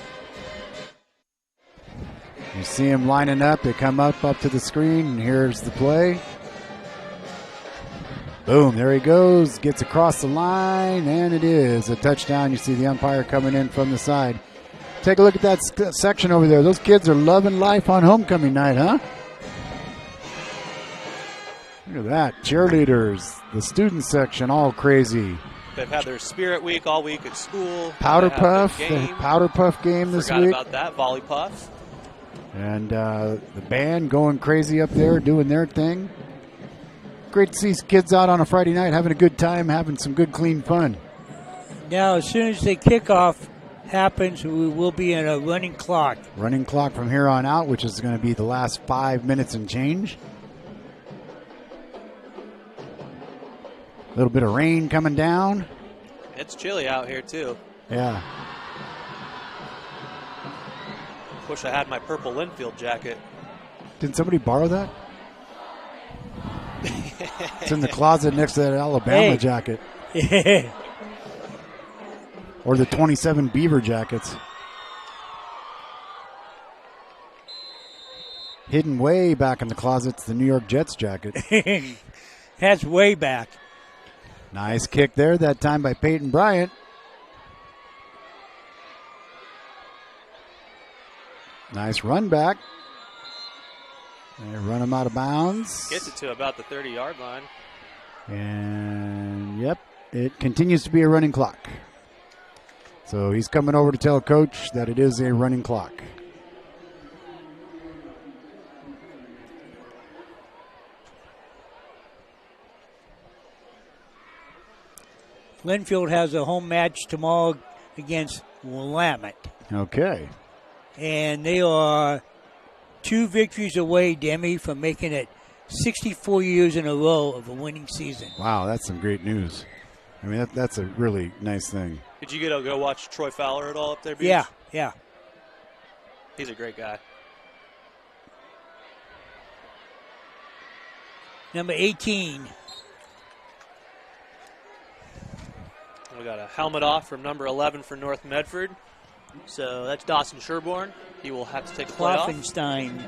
You see him lining up. They come up to the screen, and here's the play. Boom, there he goes. Gets across the line, and it is a touchdown. You see the umpire coming in from the side. Take a look at that section over there. Those kids are loving life on homecoming night, huh? Look at that. Cheerleaders, the student section, all crazy. They've had their spirit week all week at school. Powder Puff, the Powder Puff game this week. Forgot about that, Volley Puff. And the band going crazy up there, doing their thing. Great to see kids out on a Friday night having a good time, having some good, clean fun. Now, as soon as they kick off, happens, we will be in a running clock. Running clock from here on out, which is going to be the last 5 minutes and change. A little bit of rain coming down. It's chilly out here, too. Yeah. Wish I had my purple Linfield jacket. Didn't somebody borrow that? It's in the closet next to that Alabama jacket. Yeah. Or the 27 Beaver jackets. Hidden way back in the closet's the New York Jets jacket. That's way back. Nice kick there, that time by Peyton Bryant. Nice run back. They run him out of bounds. Gets it to about the 30-yard line. And, yep, it continues to be a running clock. So he's coming over to tell Coach that it is a running clock. Linfield has a home match tomorrow against Willamette. Okay. And they are 2 victories away, Demi, from making it 64 years in a row of a winning season. Wow, that's some great news. I mean, that's a really nice thing. Did you get to go watch Troy Fowler at all up there, Beach? Yeah. He's a great guy. Number 18. We got a helmet off from number 11 for North Medford. So that's Dawson Sherborne. He will have to take a play off. Kloffenstein.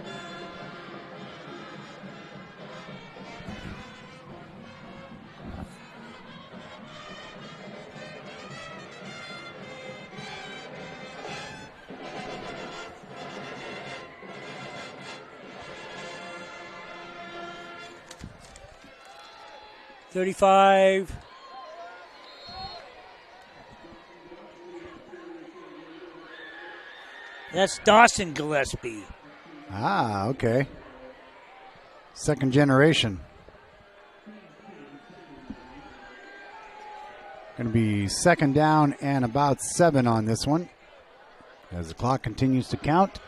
$35. That's Dawson Gillespie. Ah, okay. Second generation. Going to be second down and about 7 on this one as the clock continues to count.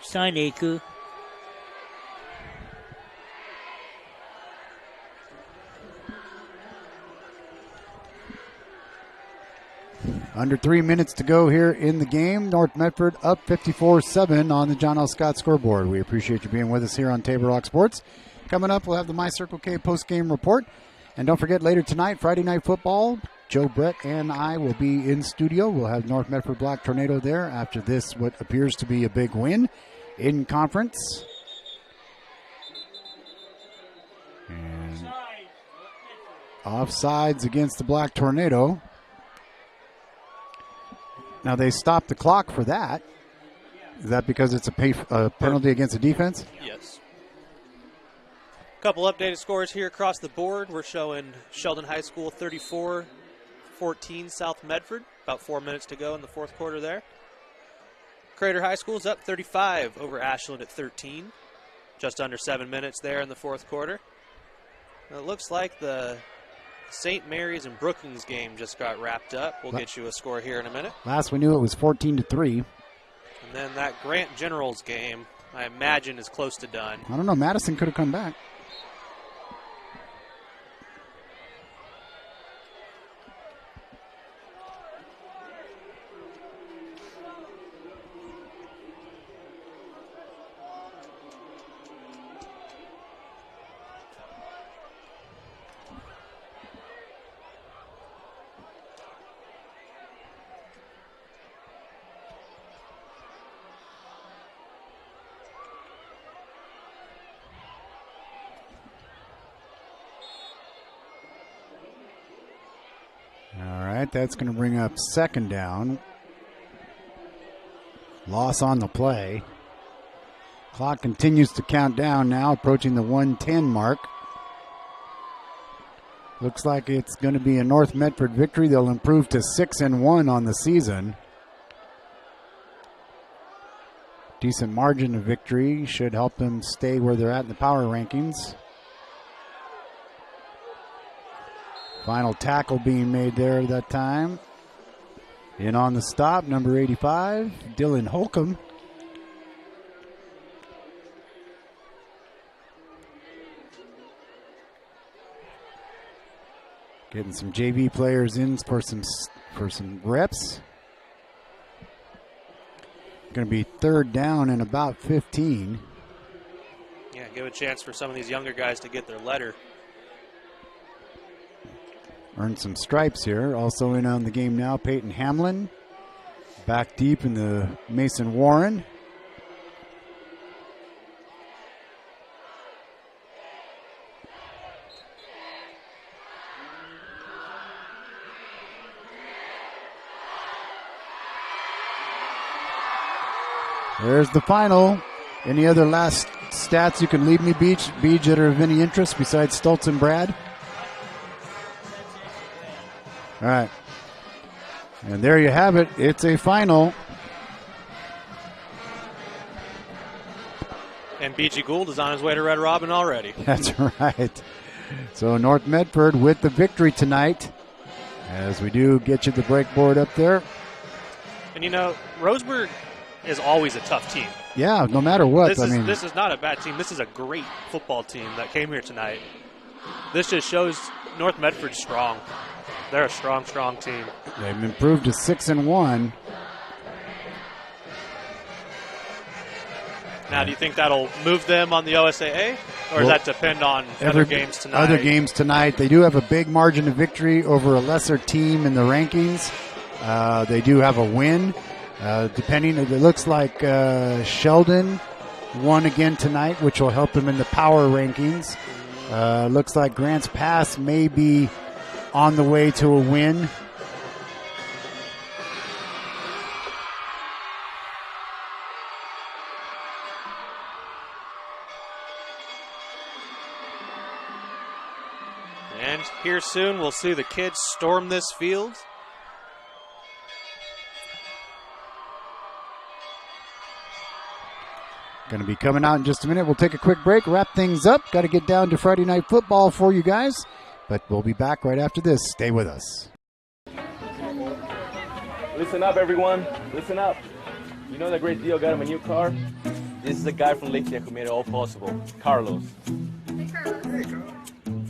Steinacre. Under 3 minutes to go here in the game. North Medford up 54-7 on the John L. Scott scoreboard. We appreciate you being with us here on Table Rock Sports. Coming up, we'll have the My Circle K post-game report. And don't forget, later tonight, Friday Night Football, Joe Brett and I will be in studio. We'll have North Medford Black Tornado there after this, what appears to be a big win in conference. And offsides against the Black Tornado. Now they stopped the clock for that. Is that because it's a penalty against the defense? Yes. Couple updated scores here across the board. We're showing Sheldon High School 34-14 South Medford. About 4 minutes to go in the fourth quarter there. Crater High School is up 35 over Ashland at 13. Just under 7 minutes there in the fourth quarter. It looks like the St. Mary's and Brookings game just got wrapped up. We'll get you a score here in a minute. Last we knew it was 14-3. And then that Grant Generals game, I imagine, is close to done. I don't know. Madison could have come back. That's going to bring up second down. Loss on the play. Clock continues to count down now, approaching the 1:10 mark. Looks like it's going to be a North Medford victory. They'll improve to 6-1 on the season. decent margin of victory. Should help them stay where they're at in the power rankings. Final tackle being made there that time. In on the stop, number 85, Dylan Holcomb. Getting some JV players in for some reps. Going to be third down and about 15. Yeah, give a chance for some of these younger guys to get their letter. Earned some stripes here. Also in on the game now, Peyton Hamlin. Back deep in the Mason Warren. There's the final. Any other last stats you can leave me, Beach, that are of any interest besides Stoltz and Brad? All right. And there you have it. It's a final. And B.G. Gould is on his way to Red Robin already. That's right. So North Medford with the victory tonight. As we do get you the break board up there. And you know, Roseburg is always a tough team. Yeah, no matter what. This is not a bad team. This is a great football team that came here tonight. This just shows North Medford's strong. They're a strong team. They've improved to 6-1. Now, do you think that'll move them on the OSAA, or does that depend on other games tonight? Other games tonight. They do have a big margin of victory over a lesser team in the rankings. They do have a win. Depending, it looks like Sheldon won again tonight, which will help them in the power rankings. Looks like Grants Pass may be on the way to a win. And here soon we'll see the kids storm this field. Going to be coming out in just a minute. We'll take a quick break, wrap things up. Got to get down to Friday Night Football for you guys. But we'll be back right after this. Stay with us. Listen up, everyone. Listen up. You know that great deal got him a new car? This is the guy from Lithia who made it all possible, Carlos. Hey, Carlos.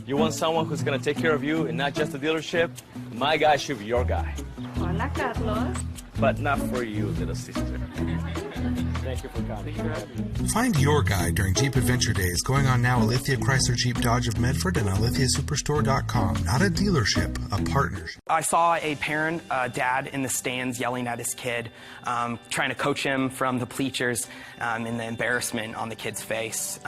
You want someone who's going to take care of you and not just the dealership? My guy should be your guy. Hola, Carlos. But not for you, little sister. Thank you for coming. Find your guide during Jeep Adventure Days going on now at Lithia Chrysler Jeep Dodge of Medford and on lithiasuperstore.com. Not a dealership, a partnership. I saw a parent, dad in the stands yelling at his kid, trying to coach him from the bleachers, and the embarrassment on the kid's face.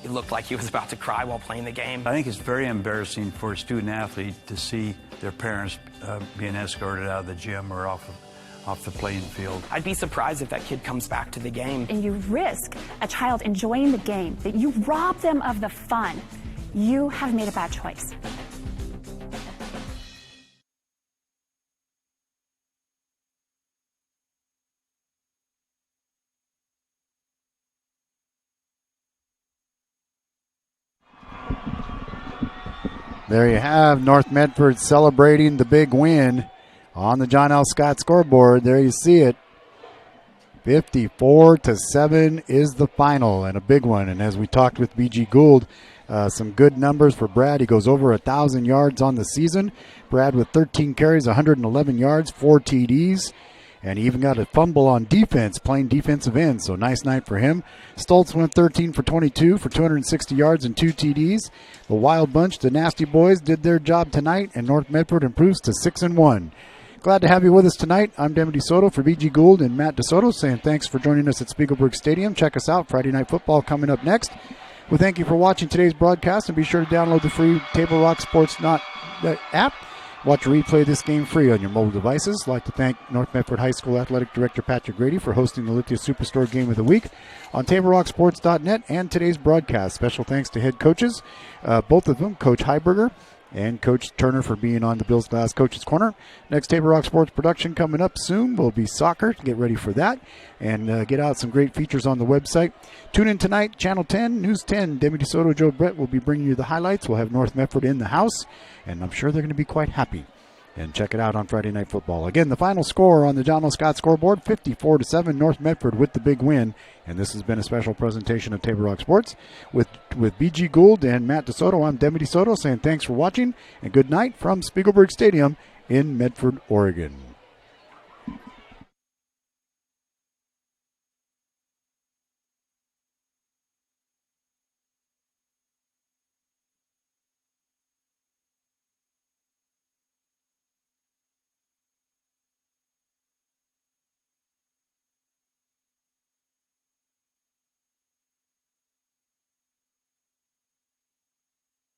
It looked like he was about to cry while playing the game. I think it's very embarrassing for a student athlete to see their parents being escorted out of the gym or off the playing field. I'd be surprised if that kid comes back to the game. And you risk a child enjoying the game, that you rob them of the fun. You have made a bad choice. There you have North Medford celebrating the big win on the John L. Scott scoreboard. There you see it. 54-7 is the final, and a big one. And as we talked with B.G. Gould, some good numbers for Brad. He goes over 1,000 yards on the season. Brad with 13 carries, 111 yards, 4 TDs. And he even got a fumble on defense, playing defensive end. So nice night for him. Stoltz went 13 for 22 for 260 yards and 2 TDs. The Wild Bunch, the Nasty Boys, did their job tonight, and North Medford improves to 6-1. Glad to have you with us tonight. I'm Demi DeSoto for B.G. Gould and Matt DeSoto saying thanks for joining us at Spiegelberg Stadium. Check us out. Friday Night Football coming up next. We thank you for watching today's broadcast, and be sure to download the free Table Rock Sports app. Watch a replay of this game free on your mobile devices. I'd like to thank North Medford High School Athletic Director Patrick Grady for hosting the Lithia Superstore Game of the Week on TableRockSports.net and today's broadcast. Special thanks to head coaches, both of them, Coach Heiberger and Coach Turner for being on the Bills Glass Coach's Corner. Next Table Rock Sports production coming up soon will be soccer. Get ready for that and get out some great features on the website. Tune in tonight, Channel 10, News 10. Debbie DeSoto, Joe Brett will be bringing you the highlights. We'll have North Medford in the house, and I'm sure they're going to be quite happy. And check it out on Friday Night Football. Again, the final score on the John L. Scott scoreboard, 54-7, North Medford with the big win. And this has been a special presentation of Table Rock Sports with B.G. Gould and Matt DeSoto. I'm Debbie DeSoto saying thanks for watching and good night from Spiegelberg Stadium in Medford, Oregon.